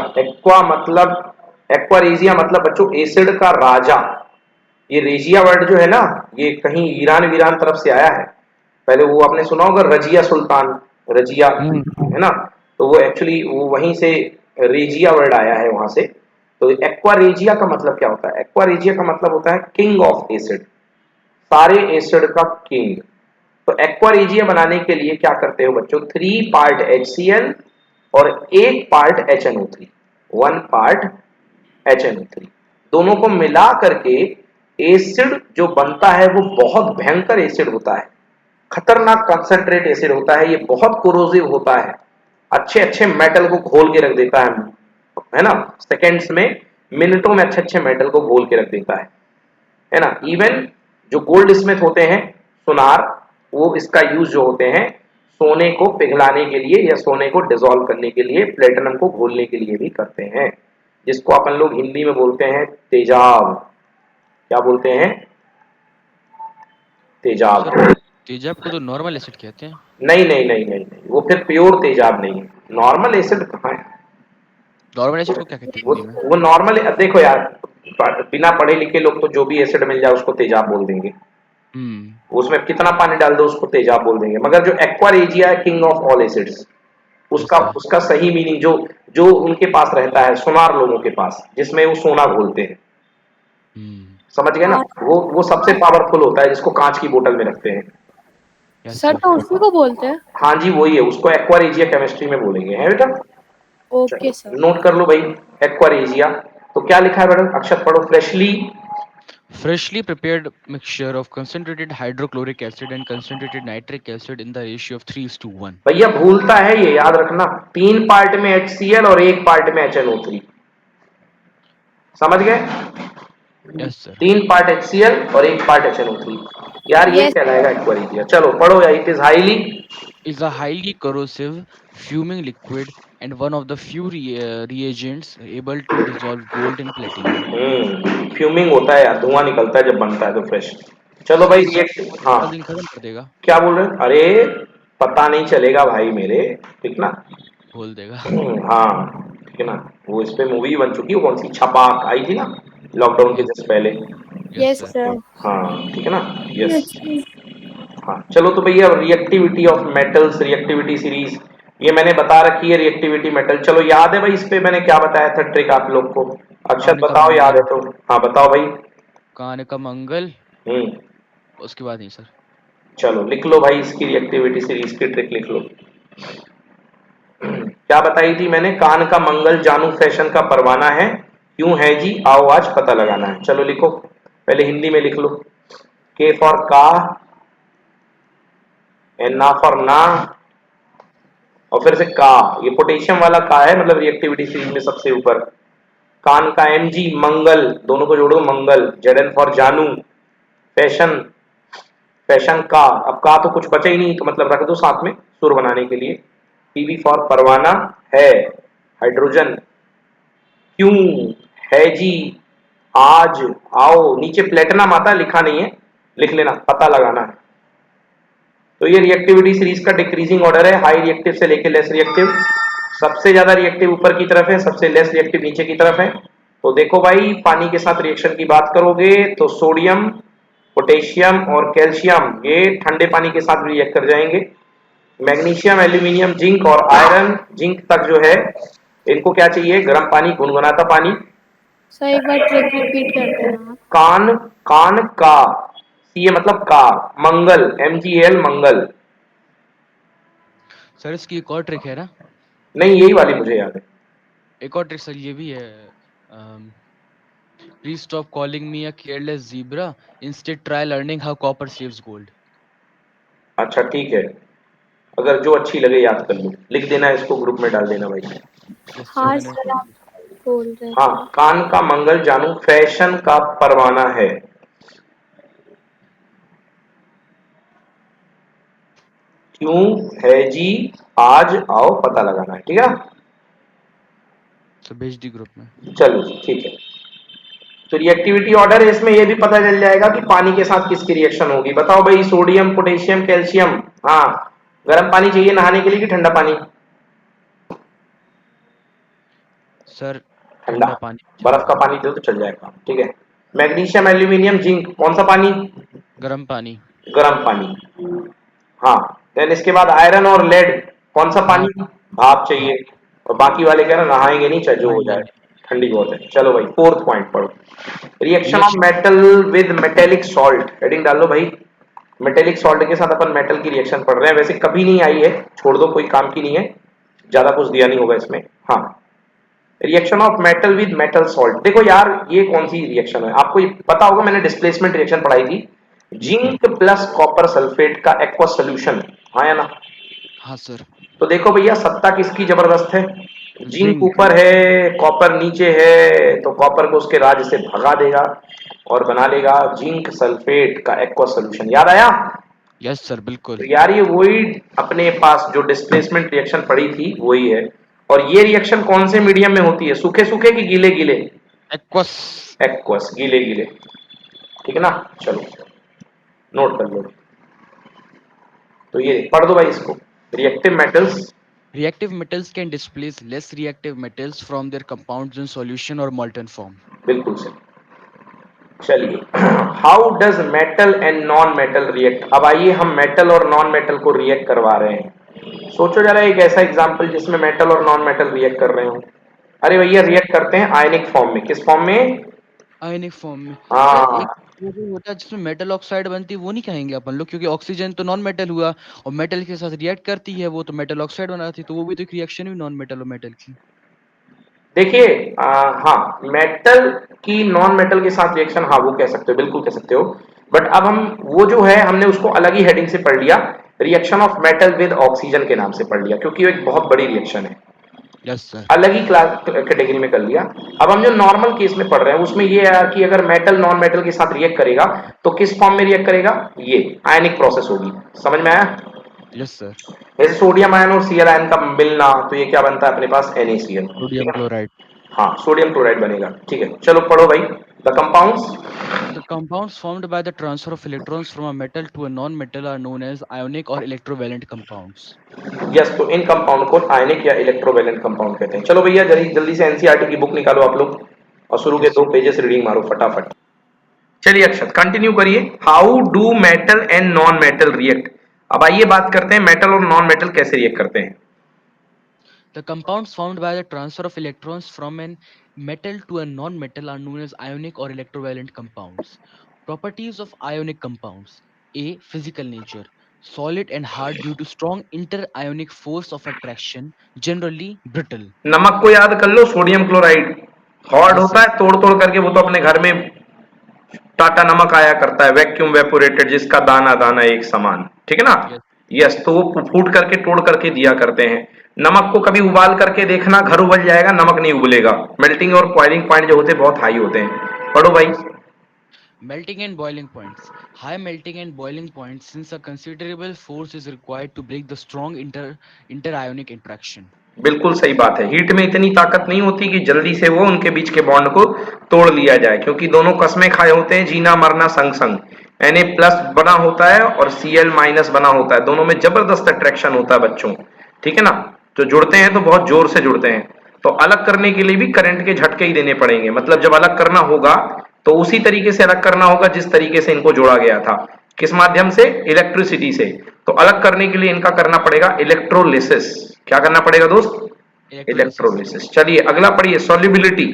एक्वारेजिया मतलब बच्चों एसिड का राजा। ये रेजिया वर्ड जो है ना, ये कहीं ईरान वीरान तरफ से आया है। पहले वो आपने सुना होगा रजिया सुल्तान, रजिया है ना, तो वो एक्चुअली वो वहीं से रेजिया वर्ड आया है वहां से। तो एक्वारेजिया का मतलब क्या होता है? एक्वारेजिया का मतलब होता है किंग ऑफ एसिड, सारे एसिड का किंग। तो एक्वारेजिया बनाने के लिए क्या करते हो बच्चों, 3 पार्ट HCl और 1 पार्ट HNO3, 1 पार्ट HNO3, दोनों को मिला करके एसिड जो बनता है वो बहुत भयंकर एसिड होता है, खतरनाक कंसंट्रेट एसिड होता है, ये बहुत कोरोसिव होता है, अच्छे अच्छे मेटल को घोल के रख देता है ना, सेकेंड्स में, मिनटों में अच्छे अच्छे मेटल को घोल के रख देता है ना। इवन जो गोल्ड स्मिथ होते हैं, सुनार, वो इसका यूज जो होते हैं सोने को पिघलाने के लिए या सोने को डिसॉल्व करने के लिए, प्लेटिनम को घोलने के लिए भी करते हैं, जिसको अपन लोग हिंदी में बोलते हैं तेजाब। क्या बोलते हैं? तेजाब। सर तेजाब को तो नॉर्मल एसिड कहते हैं। नहीं नहीं नहीं नहीं नहीं, वो फिर प्योर तेजाब नहीं है, नॉर्मल एसिड कहाँ है। नॉर्मल एसिड को क्या कहते हैं वो हिंदी में? वो नॉर्मल, देखो यार, बिना पढ़े लिखे लोग तो जो भी एसिड मिल जाए उसको तेजाब बोल देंगे, हम्म। उसमें कितना पानी डाल दो उसको तेजाब बोल देंगे। मगर जो एक्वारेजिया है, king of all acids, yes उसका सर। उसका सही मीनिंग जो जो उनके पास रहता है, सुनार लोगों के पास, जिसमें वो सोना घोलते हैं, हम्म। समझ गए ना, वो सबसे पावरफुल होता है, जिसको कांच की बोतल में रखते हैं। Yes sir sir. तो उसी को बोलते हैं। हाँ जी वही है, उसको एक्वारेजिया केमिस्ट्री में बोलेंगे, है बेटा। Okay sir. चलो नोट कर लो भाई, एक्वारेजिया। तो क्या लिखा है बेटा, अक्षर पढ़ो, freshly Freshly prepared mixture of concentrated hydrochloric acid and concentrated nitric acid in the ratio of 3:1. भैया भूलता है ये याद रखना, 3 पार्ट में HCl और 1 पार्ट में HNO3, समझ गए? Yes sir. 3 पार्ट HCl और 1 पार्ट HNO3, यार ये यस कहलाएगा एक्वारेजिया। चलो पढ़ो यार, it is highly Is a highly corrosive fuming liquid and one of the few reagents able to dissolve gold and platinum. Fuming होता है यार, धुआं निकलता है जब बनता है तो फ्रेश। चलो सर भाई ये सब रिएक्ट, हाँ सारा दिन खत्म कर देगा। क्या बोल रहे हैं, अरे पता नहीं चलेगा भाई मेरे, ठीक ना। बोल देगा। हाँ ठीक है ना, वो इस पे मूवी बन चुकी है, कौन सी, छपाक आई थी ना लॉकडाउन के यस जस्ट पहले। Yes yes sir. सर। हाँ ठीक है ना, यस। यस हाँ चलो तो भैया reactivity of metals, reactivity series ये मैंने बता रखी है, रिएक्टिविटी मेटल। चलो याद है भाई इस पे मैंने क्या बताया था ट्रिक आप लोग को, अक्षर कान का बताओ याद है मंगल। तो। हाँ बताओ भाई। कान का मंगल। हम्म उसके बाद नहीं सर। चलो लिख लो भाई, इसकी रिएक्टिविटी सीरीज की ट्रिक लिख लो। क्या बताई थी मैंने, कान का मंगल जानू फैशन का परवाना है, क्यों है जी आओ आज पता लगाना है। चलो लिखो, पहले हिंदी में लिख लो, के फॉर का, एन ना फॉर ना, और फिर से का, ये पोटेशियम वाला का है, मतलब रिएक्टिविटी सीरीज में सबसे ऊपर। कान का Mg मंगल, दोनों को जोड़ो मंगल, Zn फॉर जानू, फैशन, फैशन का, अब का तो कुछ बचा ही नहीं तो मतलब रख दो साथ में सुर बनाने के लिए, PV फॉर परवाना है, हाइड्रोजन। क्यों है जी, आज आओ, नीचे प्लेटिनम आता है, लिखा नहीं है, लिख लेना, पता लगाना है। तो ये रिएक्टिविटी सीरीज का डिक्रीजिंग ऑर्डर है, हाई रिएक्टिव से लेके लेस रिएक्टिव। सबसे ज्यादा रिएक्टिव ऊपर की तरफ है, सबसे लेस रिएक्टिव नीचे की तरफ है। तो देखो भाई, पानी के साथ रिएक्शन की बात करोगे तो सोडियम, पोटेशियम और कैल्शियम ये ठंडे पानी के साथ रिएक्ट कर जाएंगे। मैग्नीशियम, एल्यूमिनियम, जिंक और आयरन, जिंक तक जो है इनको क्या चाहिए, गर्म पानी, गुनगुनाता पानी। सर एक बार ट्रिक रिपीट कर देना आप। कान, कान का, ये मतलब का, मंगल, MgAl मंगल। सर इसकी एक और ट्रिक है ना, नहीं, यही वाली मुझे याद है। एक और ट्रिक सर ये भी है, please stop calling me a careless zebra, instead try learning how copper saves gold. अच्छा ठीक है, अगर जो अच्छी लगे याद कर लो, लिख देना, इसको ग्रुप में डाल देना भाई। यस सर, हाँ मैंने सर आप बोल रहे हाँ, थे। कान का मंगल जानू फैशन का परवाना है। क्यों है जी, आज आओ, पता लगाना है, ठीक है ना। सर भेज दी ग्रुप में। चलो जी, ठीक है। तो रिएक्टिविटी ऑर्डर है, इसमें ये भी पता चल जाएगा कि पानी के साथ किसकी रिएक्शन होगी। बताओ भाई, सोडियम, पोटेशियम, कैल्शियम। हाँ, गर्म पानी चाहिए नहाने के लिए कि ठंडा पानी? सर ठंडा, ठंडा पानी बर्फ का चाहिए। पानी दो तो चल जाएगा, ठीक है। मैग्नीशियम, एल्यूमिनियम, जिंक, कौन सा पानी? गर्म पानी। गर्म पानी। हाँ, देन इसके बाद आयरन और लेड, कौन सा पानी? भाप। भाप चाहिए। भाप। और बाकी वाले कह रहे हैं नहाएंगे नहीं, चाहे जो हो नहाएंगे जाए, नहीं। ठंडी बहुत है। चलो भाई, फोर्थ पॉइंट पढ़ो। Reaction of reaction. Metal with metallic salt, heading डाल लो भाई। मेटेलिक सॉल्ट के साथ अपन मेटल की रिएक्शन पढ़ रहे हैं, वैसे कभी नहीं आई है, छोड़ दो, कोई काम की नहीं है, ज्यादा कुछ दिया नहीं होगा इसमें। हाँ, reaction of metal with metal salt. देखो यार, ये कौन सी रिएक्शन है, आपको ये पता होगा, मैंने डिस्प्लेसमेंट रिएक्शन पढ़ाई थी। जिंक प्लस कॉपर सल्फेट का एक्वस सोल्यूशन, हाँ या ना? हाँ सर। तो देखो भैया, सत्ता किसकी जबरदस्त है, जिंक जिंक। ऊपर है, कॉपर नीचे है, तो कॉपर को उसके राज्य से भगा देगा और बना लेगा जिंक सल्फेट का एक्वस सोल्यूशन। याद आया? यस सर बिल्कुल। तो यार ये वही अपने पास जो डिस्प्लेसमेंट रिएक्शन पड़ी थी वही है। और ये रिएक्शन कौन से मीडियम में होती है, सूखे सूखे कि गीले गीले? एक्वस। एक्वस, गीले गीले, ठीक है ना। चलो नोट कर लो। तो ये पढ़ दो भाई इसको, reactive metals. Reactive metals can displace less reactive metals from their compounds in solution or molten form. बिल्कुल सही। चलिए, how does metal and non metal react. अब आइए हम मेटल और नॉन मेटल को रिएक्ट करवा रहे हैं। सोचो जरा एक ऐसा एग्जांपल जिसमें मेटल और नॉन मेटल रिएक्ट कर रहे हो। अरे भैया, रिएक्ट करते हैं आयनिक फॉर्म में। किस फॉर्म में? आयनिक फॉर्म में। सर एक हाँ, वो जो होता है जिसमें मेटल ऑक्साइड बनती है वो नहीं कहेंगे अपन लोग, क्योंकि ऑक्सीजन तो नॉन मेटल हुआ और मेटल के साथ रिएक्ट करती है वो तो मेटल ऑक्साइड बनाती है, तो वो भी तो एक रिएक्शन हुई नॉन मेटल और मेटल की। देखिए, हाँ, मेटल की नॉन मेटल के साथ रिएक्शन, हाँ वो कह सकते हो, बिल्कुल कह सकते हो। बट अब हम वो जो है हमने उसको अलग ही हेडिंग से पढ़ लिया, reaction of metal with oxygen के नाम से पढ़ लिया, क्योंकि वो एक बहुत बड़ी रिएक्शन है, यस सर। अलग ही क्लास कैटेगरी में कर लिया। अब हम जो नॉर्मल केस में पढ़ रहे हैं उसमें ये है कि अगर मेटल नॉन मेटल के साथ रिएक्ट करेगा तो किस फॉर्म में रिएक्ट करेगा, ये आयनिक प्रोसेस होगी। समझ में आया? Yes sir. जैसे सोडियम आयन और Cl आयन का मिलना, तो ये क्या बनता है अपने पास, NaCl, ठीक सोडियम है ना। क्लोराइड। हाँ, सोडियम क्लोराइड बनेगा, ठीक है। चलो पढ़ो भाई, the compounds. The compounds formed by the transfer of electrons from a metal to a non-metal are known as ionic or electrovalent compounds. Yes, तो इन कंपाउंड को आयनिक या इलेक्ट्रोवैलेंट कंपाउंड कहते हैं। चलो भैया, जल्दी जल्दी से एनसीईआरटी की बुक निकालो आप लोग और शुरू के यस 2 सर। पेजेस रीडिंग मारो फटाफट। चलिए अक्षत, कंटिन्यू करिए। How do metal and non metal react. अब आइए बात करते हैं मेटल और नॉन मेटल कैसे रिएक्ट करते हैं। The compounds formed by the transfer of electrons from a metal to a non-metal are known as ionic or electrovalent compounds. Properties of ionic compounds: A. Physical nature: solid and hard due to strong inter-ionic force of attraction, generally brittle. नमक को याद कर लो, sodium chloride hard Yes होता sir. है, तोड़ तोड़ करके, वो तो अपने घर में टाटा नमक आया करता है, वैक्यूम वेपोरेटेड, जिसका दाना दाना एक समान, ठीक है ना। Yes. यस, तो वो फूट करके तोड़ करके दिया करते हैं। नमक को कभी उबाल करके देखना, घर उबल जाएगा, नमक नहीं उबलेगा। मेल्टिंग और बॉइलिंग पॉइंट जो होते हैं बहुत हाई होते हैं। पढ़ो भाई। Yes. Melting and boiling points. High melting and boiling points, since a considerable force is required to break the strong interionic interaction. बिल्कुल सही बात है। हीट में इतनी ताकत नहीं होती कि जल्दी से वो उनके बीच के बॉन्ड को तोड़ लिया जाए, क्योंकि दोनों कसमें खाए होते हैं जीना मरना संग संग। Na प्लस बना होता है और Cl माइनस बना होता है, दोनों में जबरदस्त अट्रैक्शन होता है बच्चों, ठीक है ना। जो जुड़ते हैं तो बहुत जोर से जुड़ते हैं, तो अलग करने के लिए भी करंट के झटके ही देने पड़ेंगे। मतलब जब अलग करना होगा तो उसी तरीके से अलग करना होगा जिस तरीके से इनको जोड़ा गया था। किस माध्यम से? इलेक्ट्रिसिटी से। तो अलग करने के लिए इनका करना पड़ेगा इलेक्ट्रोलिसिस। क्या करना पड़ेगा दोस्त? Electrolysis. इलेक्ट्रोलिसिस। चलिए अगला पढ़िए, solubility.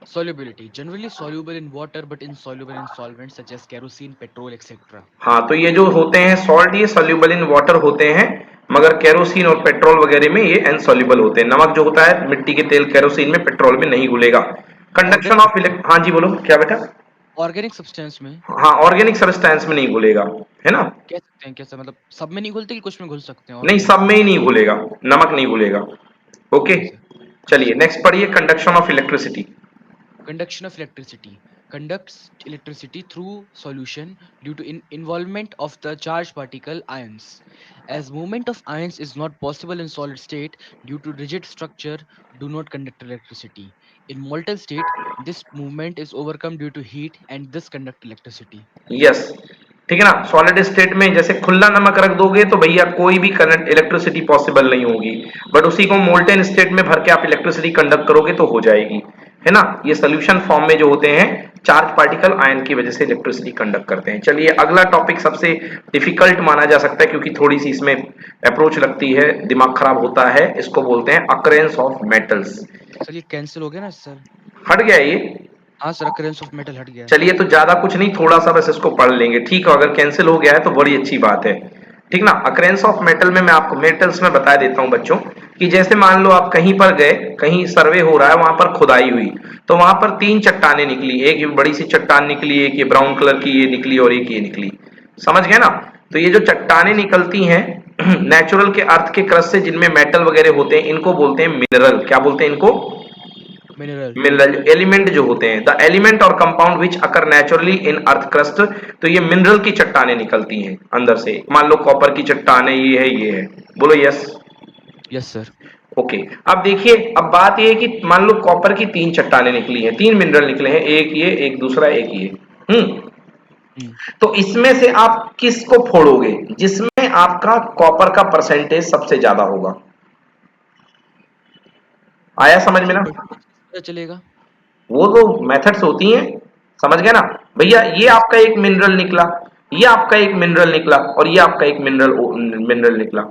Solubility. Generally soluble in water but insoluble in solvents such as kerosene, petrol, etc. हाँ, तो ये जो होते हैं सॉल्ट, ये सोल्यूबल इन वाटर होते हैं, मगर केरोसिन और पेट्रोल वगैरह में ये इनसॉल्युबल होते हैं। नमक जो होता है मिट्टी के तेल, केरोसिन में, पेट्रोल में नहीं घुलेगा। Conduction Organic of substance. इलेक्ट हाँ जी बोलो, क्या बेटा? Organic substance में हाँ, ऑर्गेनिक सब्सटेंस में नहीं घुलेगा, है ना। कह सकते हैं कैसे, मतलब सब में नहीं घुलते कि कुछ में घुल सकते हैं नहीं, ऑर्गेनिक। सब में ही नहीं घुलेगा, नमक नहीं घुलेगा। Okay, okay sir. जी चलिए सर। नेक्स्ट पढ़िए, conduction of electricity. Conduction of electricity. Conducts electricity through solution due to involvement of the charged particle ions. As movement of ions is not possible in solid state due to rigid structure, do not conduct electricity. In molten state, this movement is overcome due to heat and this conduct electricity. Yes, ठीक है ना। Solid state में जैसे खुला नमक रख दोगे तो भैया कोई भी करंट इलेक्ट्रिसिटी पॉसिबल नहीं होगी, बट उसी को मोल्टेन स्टेट में भर के आप इलेक्ट्रिसिटी कंडक्ट करोगे तो हो जाएगी, है ना। ये सोल्यूशन फॉर्म में जो होते हैं चार्ज पार्टिकल आयन की वजह से इलेक्ट्रिसिटी कंडक्ट करते हैं। चलिए अगला टॉपिक सबसे डिफिकल्ट माना जा सकता है, क्योंकि थोड़ी सी इसमें अप्रोच लगती है, दिमाग खराब होता है। इसको बोलते हैं अकरेंस ऑफ मेटल्स। सर ये कैंसिल हो गया ना सर? हट गया ये? हाँ सर, अकरेंस ऑफ मेटल हट गया। चलिए तो ज्यादा कुछ नहीं, थोड़ा सा बस इसको पढ़ लेंगे, ठीक है। अगर कैंसिल हो गया है तो बड़ी अच्छी बात है, ठीक ना। अकरेंस ऑफ मेटल में मैं आपको मेटल्स में बता देता हूं बच्चों, कि जैसे मान लो आप कहीं पर गए, कहीं सर्वे हो रहा है, वहां पर खुदाई हुई, तो वहां पर तीन चट्टानें निकली, एक ये बड़ी सी चट्टान निकली, एक ये ब्राउन कलर की ये निकली, और एक ये निकली। समझ गए ना। तो ये जो चट्टानें यस निकलती हैं नेचुरल के अर्थ के क्रस्ट से, जिनमें मेटल वगैरह होते हैं, इनको बोलते हैं मिनरल। क्या बोलते हैं इनको? मिनरल। मिनरल एलिमेंट जो होते हैं, द एलिमेंट और compound which occur naturally in earth crust. तो ये मिनरल की चट्टानें निकलती हैं अंदर से। मान लो कॉपर की चट्टान है, ये है, ये है। बोलो यस। Yes sir. ओके, अब देखिए, अब बात ये है कि मान लो कॉपर की तीन चट्टानें निकली हैं, तीन मिनरल निकले हैं, एक ये, एक दूसरा, एक ये। हम्म हम्म। तो इसमें से आप किसको फोड़ोगे जिसमें आपका कॉपर का परसेंटेज सबसे ज्यादा होगा? आया समझ में सर ना? परसेंटेज पता चलेगा? वो तो मेथड्स होती हैं, समझ गए ना भैया। ये यस। आपका एक मिनरल निकला, ये आपका एक मिनरल निकला, और ये आपका एक मिनरल मिनरल निकला।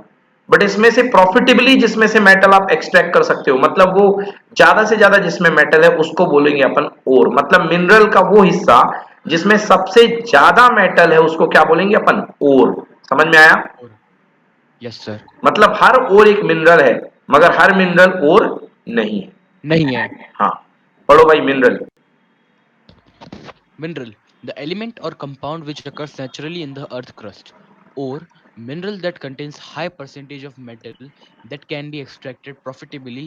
बट इसमें से प्रॉफिटेबली जिसमें से मेटल आप एक्सट्रैक्ट कर सकते हो, मतलब वो ज्यादा से ज्यादा जिसमें मेटल है उसको बोलेंगे अपन ओर। मतलब मिनरल का वो हिस्सा जिसमें सबसे ज्यादा मेटल है उसको क्या बोलेंगे अपन? ओर। समझ में आया? और यस सर। मतलब हर ओर एक मिनरल है, मगर हर मिनरल ओर नहीं है। नहीं है। हाँ, पढ़ो भाई mineral. Mineral, the element or compound which occurs naturally in the earth crust, or mineral that contains high percentage of metal that can be extracted profitably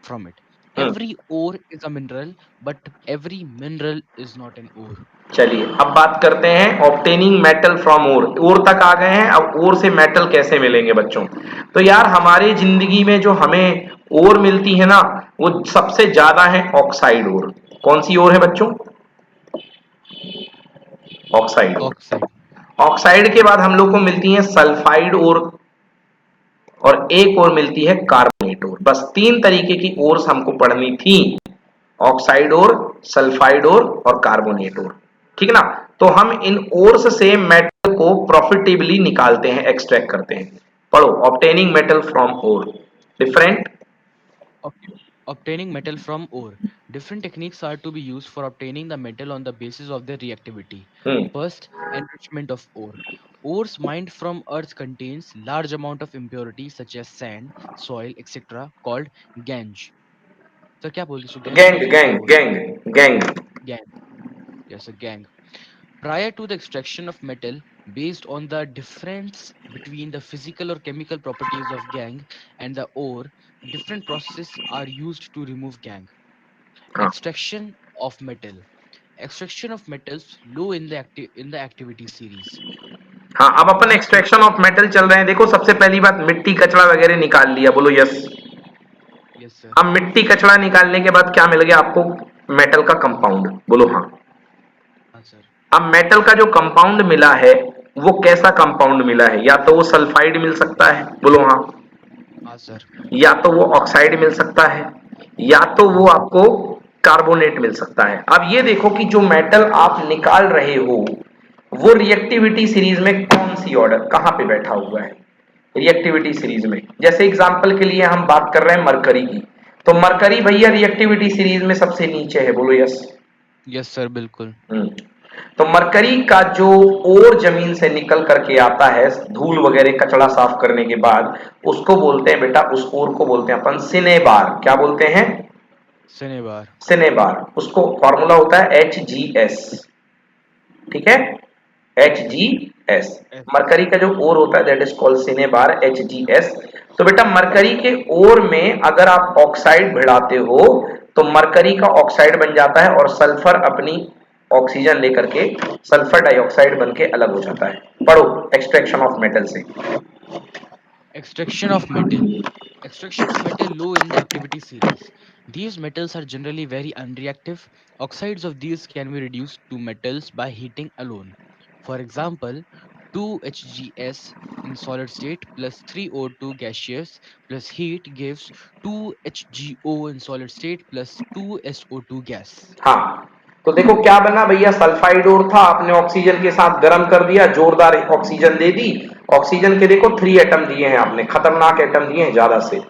from it. Every ore is a mineral, but every mineral is not an ore. चलिए अब बात करते हैं obtaining metal from ओर। ओर तक आ गए हैं, अब ओर से मेटल कैसे मिलेंगे बच्चों? तो यार हमारी जिंदगी में जो हमें ओर मिलती है ना, वो सबसे ज्यादा है ऑक्साइड ओर। कौन सी ओर है बच्चों? ऑक्साइड ओर। Oxide. ऑक्साइड के बाद हम लोग को मिलती है सल्फाइड ओर, और एक और मिलती है कार्बोनेट ओर। बस तीन तरीके की ओर्स हमको पढ़नी थी, ऑक्साइड ओर, सल्फाइड ओर और कार्बोनेट ओर, ठीक ना। तो हम इन ओर्स से मेटल को प्रॉफिटेबली निकालते हैं, एक्सट्रैक्ट करते हैं। पढ़ो, obtaining metal from ore, different. Ob- Obtaining metal from ore. Different techniques are to be used for obtaining the metal on the basis of their reactivity. Hmm First, enrichment of ore. Ores mined from earth contains large amount of impurities such as sand, soil, etc. called gangue. Sir क्या बोलते हैं इसको, gang gang बोलते हैं क्या gang बोलते gang gang. हैं? Gang. Yes, a gang. Prior to the extraction of metal, based on the difference between the physical or chemical properties of gangue and the ore, different processes are used to remove gangue. हाँ, Extraction of metal. Extraction of metals low in the activity series. हाँ, अब अपन These met- extraction of metal चल रहे हैं। देखो सबसे पहली बात, मिट्टी कचरा वगैरह निकाल लिया, बोलो यस। yes sir. अब मिट्टी कचरा निकालने के बाद क्या मिल गया आपको? मेटल का कंपाउंड, बोलो हाँ। हाँ सर. अब मेटल का जो कंपाउंड मिला है वो कैसा कंपाउंड मिला है? या तो वो सल्फाइड मिल सकता है, बोलो हाँ। हाँ सर. या तो वो ऑक्साइड मिल सकता है, या तो हाँ वो सर. आपको कार्बोनेट मिल सकता है। अब ये देखो कि जो मेटल आप निकाल रहे हो वो रिएक्टिविटी सीरीज में कौन सी ऑर्डर कहां पे बैठा हुआ है? रिएक्टिविटी सीरीज में, जैसे एग्जांपल के लिए हम बात कर रहे हैं मरकरी की, तो मरकरी भैया रिएक्टिविटी सीरीज में सबसे नीचे है, बोलो यस। Yes sir, बिल्कुल. तो मरकरी का जो ओर जमीन से निकल करके आता है धूल वगैरह कचरा साफ करने के बाद, उसको बोलते हैं बेटा, उस ओर को बोलते हैं अपन सिनेबार। क्या बोलते हैं? Cinnabar. सिनेबार। उसको फॉर्मूला होता है HgS, ठीक है, HgS। Yes. मरकरी का जो ओर होता है that is called cinnabar, HgS। तो बेटा मरकरी के ओर में अगर आप ऑक्साइड भिड़ाते हो तो मरकरी का ऑक्साइड बन जाता है और सल्फर अपनी ऑक्सीजन लेकर के सल्फर डाइऑक्साइड बन के अलग हो जाता है। पढ़ो एक्सट्रैक्शन ऑफ मेटल से। Extraction of metal. Extraction of metal low in the activity series. These metals are generally very unreactive. Oxides of these can be reduced to metals by heating alone. For example, 2HgS in solid state plus 3O2 gaseous plus heat gives 2HgO in solid state plus 2SO2 gas. हाँ, तो देखो क्या बना भैया, sulphide और था, आपने oxygen के साथ गर्म कर दिया, जोरदार ऑक्सीजन दे दी। ऑक्सीजन के देखो 3 एटम दिए हैं आपने, खतरनाक एटम दिए हैं ज्यादा से,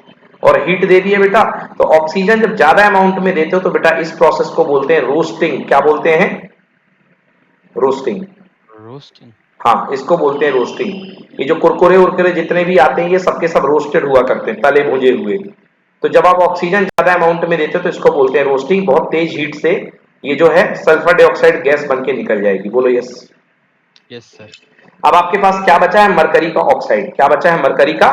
और हीट दे दिए बेटा। तो ऑक्सीजन जब ज्यादा अमाउंट में देते हो तो बेटा इस प्रोसेस को बोलते हैं रोस्टिंग। क्या बोलते हैं? रोस्टिंग। Roasting. हाँ, इसको बोलते हैं रोस्टिंग। ये जो कुरकुरे उरकुरे जितने भी आते हैं ये सबके सब रोस्टेड हुआ करते हैं, तले भुजे हुए। तो जब आप ऑक्सीजन ज्यादा अमाउंट में देते हो तो इसको बोलते हैं रोस्टिंग। बहुत तेज हीट से ये जो है सल्फर डाइऑक्साइड गैस बन के निकल जाएगी, बोलो यस। Yes, sir. अब आपके पास क्या बचा है? मरकरी का ऑक्साइड। क्या बचा है? मरकरी का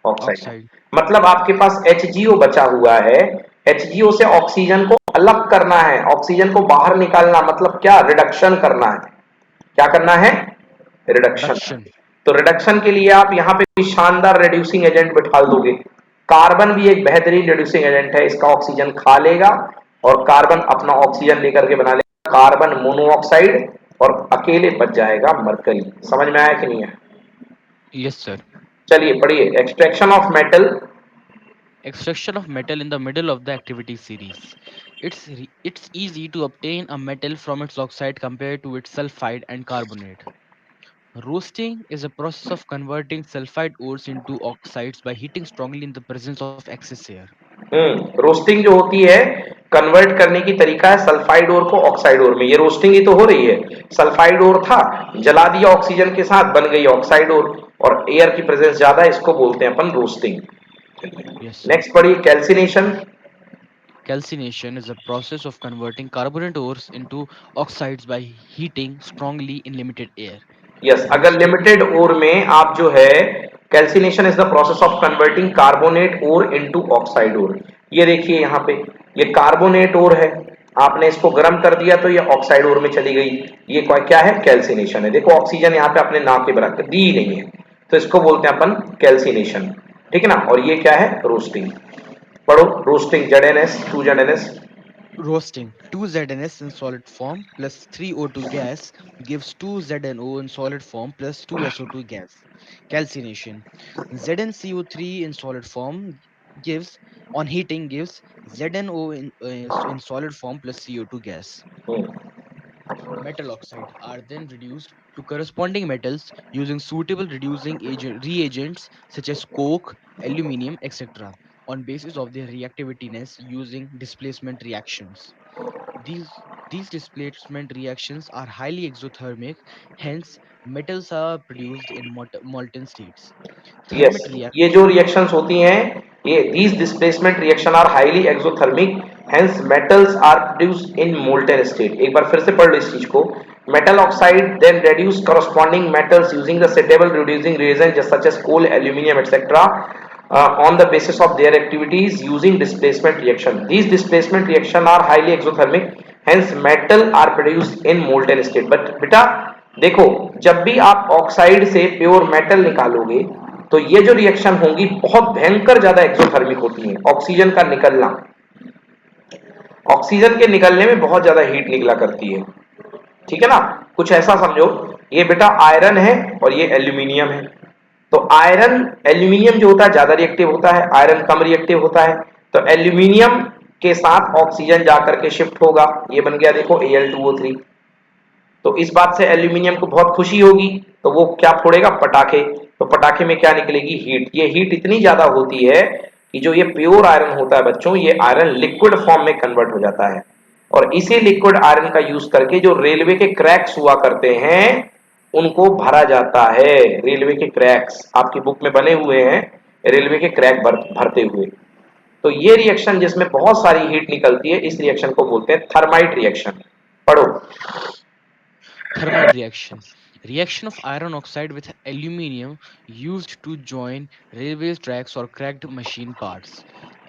ऑक्साइड। Oxide. मतलब आपके पास HgO बचा हुआ है। HgO से ऑक्सीजन को अलग करना है, ऑक्सीजन को बाहर निकालना, मतलब क्या? रिडक्शन करना है। क्या करना है? रिडक्शन। Reduction. तो रिडक्शन के लिए आप यहाँ पे कोई शानदार रिड्यूसिंग एजेंट बिठा दोगे। कार्बन भी एक बेहतरीन रिड्यूसिंग एजेंट है, इसका ऑक्सीजन खा लेगा और कार्बन अपना ऑक्सीजन लेकर के बना लेगा कार्बन मोनोऑक्साइड, और अकेले बच जाएगा मरकरी। समझ में आया कि नहीं है? Yes, sir. चलिए पढ़िए extraction of metal. Extraction of metal in the middle of the activity series. It's easy to obtain a metal from its oxide compared to its sulfide and carbonate. Roasting is a process of converting sulfide ores into oxides by heating strongly in the presence of excess air. Roasting जो होती है, convert करने की तरीका है sulphide ओर को oxide ओर में। ये रोस्टिंग ही तो हो रही है। सल्फाइड ओर था, जला दिया ऑक्सीजन के साथ, बन गई ऑक्साइड ओर, और एयर की प्रेजेंस ज्यादा है, इसको बोलते हैं अपन रोस्टिंग। Yes, sir. नेक्स्ट पढ़िए calcination. Calcination is a process of converting carbonate ores into oxides by heating strongly in limited air. Yes, अगर Roasting. लिमिटेड ओर में आप जो है, calcination is the process of converting carbonate ore into oxide ore. ये देखिए यहाँ पे, ये कार्बोनेट ओर है, आपने इसको गर्म कर दिया तो ये ऑक्साइड ओर में चली गई। ये क्या है? कैल्सिनेशन है। देखो ऑक्सीजन यहाँ पे अपने नाम के बराबर दी गई है, तो इसको बोलते हैं अपन कैल्सिनेशन, ठीक है ना। और ये क्या है? रोस्टिंग। पढ़ो roasting, ZnS 2ZnS। Roasting 2ZnS in solid form plus 3O2 gas gives 2ZnO in solid form plus 2SO2 gas. Calcination ZnCO3 in solid form gives on heating gives ZnO in solid form plus CO2 gas. Metal oxide are then reduced to corresponding metals using suitable reagents such as coke, aluminium, etc. on basis of their reactiveness using displacement reactions. These displacement reactions are highly exothermic, hence metals are produced in molten states. यस, Thermit react ये जो reactions होती हैं, ये these displacement reaction are highly exothermic, hence metals are produced in molten state. एक बार फिर से पढ़ लो इस चीज को। Metal oxide then reduce corresponding metals using the suitable reducing reagents such as coal, aluminum, etc. On the basis of their activities using displacement reaction. These displacement reaction are highly exothermic, hence metal are produced in molten state. But बेटा देखो, जब भी आप oxide से pure metal निकालोगे तो ये जो रिएक्शन होंगी बहुत भयंकर ज्यादा एक्सोथर्मिक होती है। ऑक्सीजन का निकलना, ऑक्सीजन के निकलने में बहुत ज्यादा हीट निकला करती है, ठीक है ना। कुछ ऐसा समझो, ये बेटा आयरन है और ये एल्यूमिनियम है। तो आयरन, एल्यूमिनियम जो होता है ज्यादा रिएक्टिव होता है, आयरन कम रिएक्टिव होता है। तो एल्यूमिनियम के साथ ऑक्सीजन जाकर के शिफ्ट होगा, ये बन गया देखो Al2O3। तो इस बात से एल्यूमिनियम को बहुत खुशी होगी, तो वो क्या फोड़ेगा, पटाखे। तो पटाखे में क्या निकलेगी, हीट। ये हीट इतनी ज्यादा होती है कि जो ये प्योर आयरन होता है बच्चों, ये आयरन लिक्विड फॉर्म में कन्वर्ट हो जाता है। और इसी लिक्विड आयरन का यूज करके जो रेलवे के क्रैक्स हुआ करते हैं उनको भरा जाता है। रेलवे के क्रैक्स आपकी बुक में बने हुए हैं, रेलवे के क्रैक भरते हुए। तो ये रिएक्शन जिसमें बहुत सारी हीट निकलती है, इस रिएक्शन को बोलते हैं थर्माइट रिएक्शन। पढ़ो। Thermite reaction. Reaction of iron oxide with aluminium used to join railway tracks or cracked machine parts.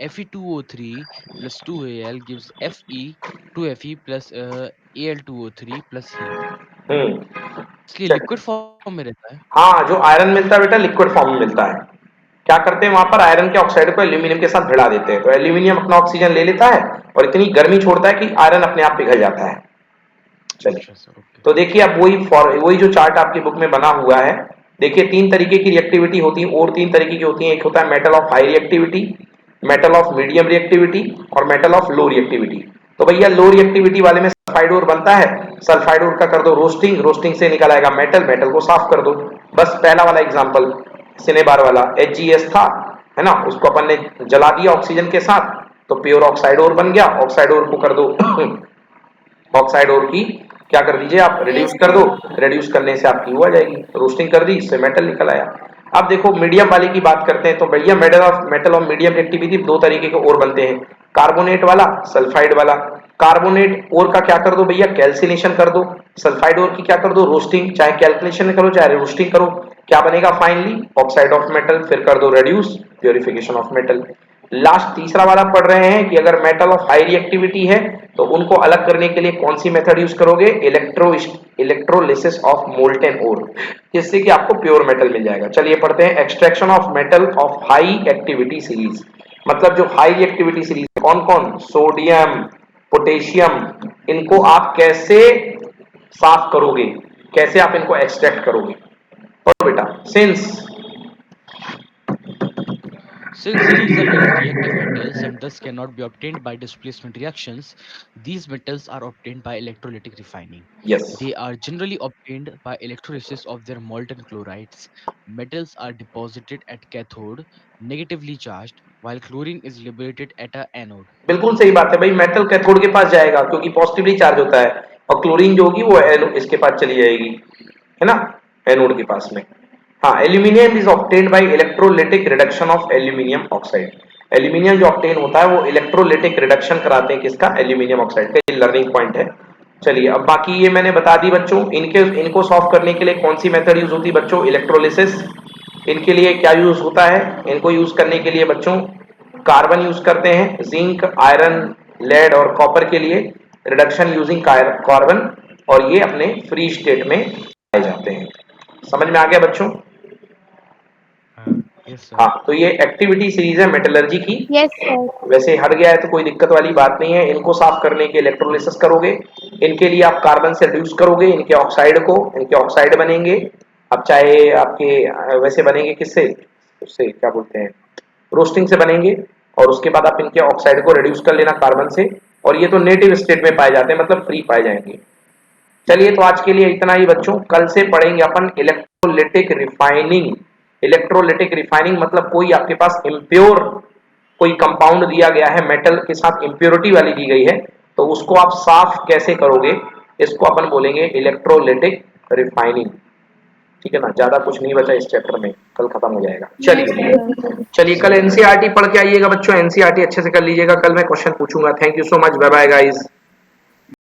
Fe2O3 plus 2Al gives Fe2Fe plus Al2O3 plus heat. इसलिए चल, लिक्विड फॉर्म में रहता है। हाँ, जो आयरन मिलता है बेटा लिक्विड फॉर्म में मिलता है। क्या करते हैं वहां पर, आयरन के ऑक्साइड को एल्यूमिनियम के साथ भिड़ा देते हैं, तो एल्यूमिनियम अपना ऑक्सीजन ले लेता है और इतनी गर्मी छोड़ता है कि आयरन अपने आप पिघल जाता है। चलिए, अच्छा सर, ओके। तो देखिए अब वही जो चार्ट आपकी बुक में बना हुआ है, देखिए 3 तरीके की रिएक्टिविटी होती है और 3 तरीके की होती है। एक होता है metal of high reactivity, metal of medium reactivity और मेटल ऑफ लो रिएक्टिविटी। तो भैया लो रिएक्टिविटी वाले में सल्फाइड ओर बनता है, सल्फाइड ओर का कर दो रोस्टिंग, रोस्टिंग से निकल आएगा मेटल, मेटल को साफ कर दो। बस पहला वाला एग्जांपल सिनेबार वाला HgS था, है ना, उसको अपन ने जला दिया ऑक्सीजन के साथ, तो प्योर ऑक्साइड ओर बन गया। ऑक्साइड ओर को कर दो ऑक्साइड ओर की क्या कर दीजिए आप, रिड्यूस कर दो, रिड्यूस करने से आपकी वो आ जाएगी, रोस्टिंग कर दी, इससे मेटल निकल आया। अब देखो मीडियम वाले की बात करते हैं, तो भैया मेटल ऑफ मीडियम रिएक्टिविटी 2 तरीके के और बनते हैं, कार्बोनेट वाला, सल्फाइड वाला। कार्बोनेट और का क्या कर दो भैया, कैल्सिनेशन कर दो। सल्फाइड और की क्या कर दो, रोस्टिंग, चाहे कैल्कुलेशन करो चाहे रोस्टिंग करो। क्या बनेगा फाइनली, ऑक्साइड ऑफ मेटल, फिर कर दो reduce, purification of metal. Last तीसरा वाला पढ़ रहे हैं कि अगर मेटल ऑफ हाई रिएक्टिविटी है तो उनको अलग करने के लिए कौन सी मेथड यूज करोगे, इलेक्ट्रोलिसिस ऑफ मोल्टेन ओर, जिससे कि आपको प्योर मेटल मिल जाएगा। चलिए पढ़ते हैं, extraction of metal of high activity series. मतलब जो हाई रिएक्टिविटी सीरीज कौन कौन, सोडियम, पोटेशियम, इनको आप कैसे साफ करोगे, कैसे आप इनको एक्सट्रैक्ट करोगे। पढ़ो बेटा, Since these are very reactive metals and thus cannot be obtained by displacement reactions, these metals are obtained by electrolytic refining. Yes They are generally obtained by electrolysis of their molten chlorides. Metals are deposited at cathode, negatively charged, while chlorine is liberated at a anode. बिल्कुल सही बात है भाई, metal cathode के पास जाएगा क्योंकि positively charge होता है, और क्लोरीन जो होगी वो इसके पास चली जाएगी, है ना, एनोड के पास में। हाँ, aluminium is obtained by electrolytic reduction of aluminium oxide. Aluminium जो ऑब्टेन होता है वो इलेक्ट्रोलिटिक रिडक्शन कराते हैं किसका, एल्यूमिनियम ऑक्साइड का। ये लर्निंग पॉइंट है। चलिए अब बाकी ये मैंने बता दी बच्चों। इनको सॉल्व करने के लिए कौन सी मेथड यूज होती है बच्चों, इलेक्ट्रोलिसिस। इनके लिए क्या यूज होता है, इनको यूज करने के लिए बच्चों कार्बन यूज करते हैं, जिंक, आयरन, लेड और कॉपर के लिए रिडक्शन यूजिंग कार्बन, और ये अपने फ्री स्टेट में पाए जाते हैं। समझ में आ गया बच्चों। Yes, sir. हाँ, तो ये एक्टिविटी सीरीज है मेटलर्जी की। Yes sir. वैसे हट गया है तो कोई दिक्कत वाली बात नहीं है। इनको साफ करने के इलेक्ट्रोलिसिस करोगे, इनके लिए आप कार्बन से रिड्यूस करोगे इनके ऑक्साइड को, इनके ऑक्साइड बनेंगे। अब चाहे आपके वैसे बनेंगे किससे, उससे क्या बोलते हैं, रोस्टिंग से बनेंगे, और उसके बाद आप इनके ऑक्साइड को रिड्यूस कर लेना कार्बन से, और ये तो नेटिव स्टेट में पाए जाते हैं, मतलब फ्री पाए जाएंगे। चलिए तो आज के लिए इतना ही बच्चों। कल से पढ़ेंगे अपन इलेक्ट्रोलिटिक रिफाइनिंग। इलेक्ट्रोलिटिक रिफाइनिंग मतलब कोई आपके पास इम्प्योर कोई कंपाउंड दिया गया है, मेटल के साथ इम्प्योरिटी वाली दी गई है, तो उसको आप साफ कैसे करोगे, इसको अपन बोलेंगे इलेक्ट्रोलिटिक रिफाइनिंग। ठीक है ना, ज्यादा कुछ नहीं बचा इस चैप्टर में, कल खत्म हो जाएगा। चलिए कल एनसीईआरटी पढ़ के आइएगा बच्चों, एनसीईआरटी अच्छे से कर लीजिएगा, कल मैं क्वेश्चन पूछूंगा। Thank you so much, bye bye guys.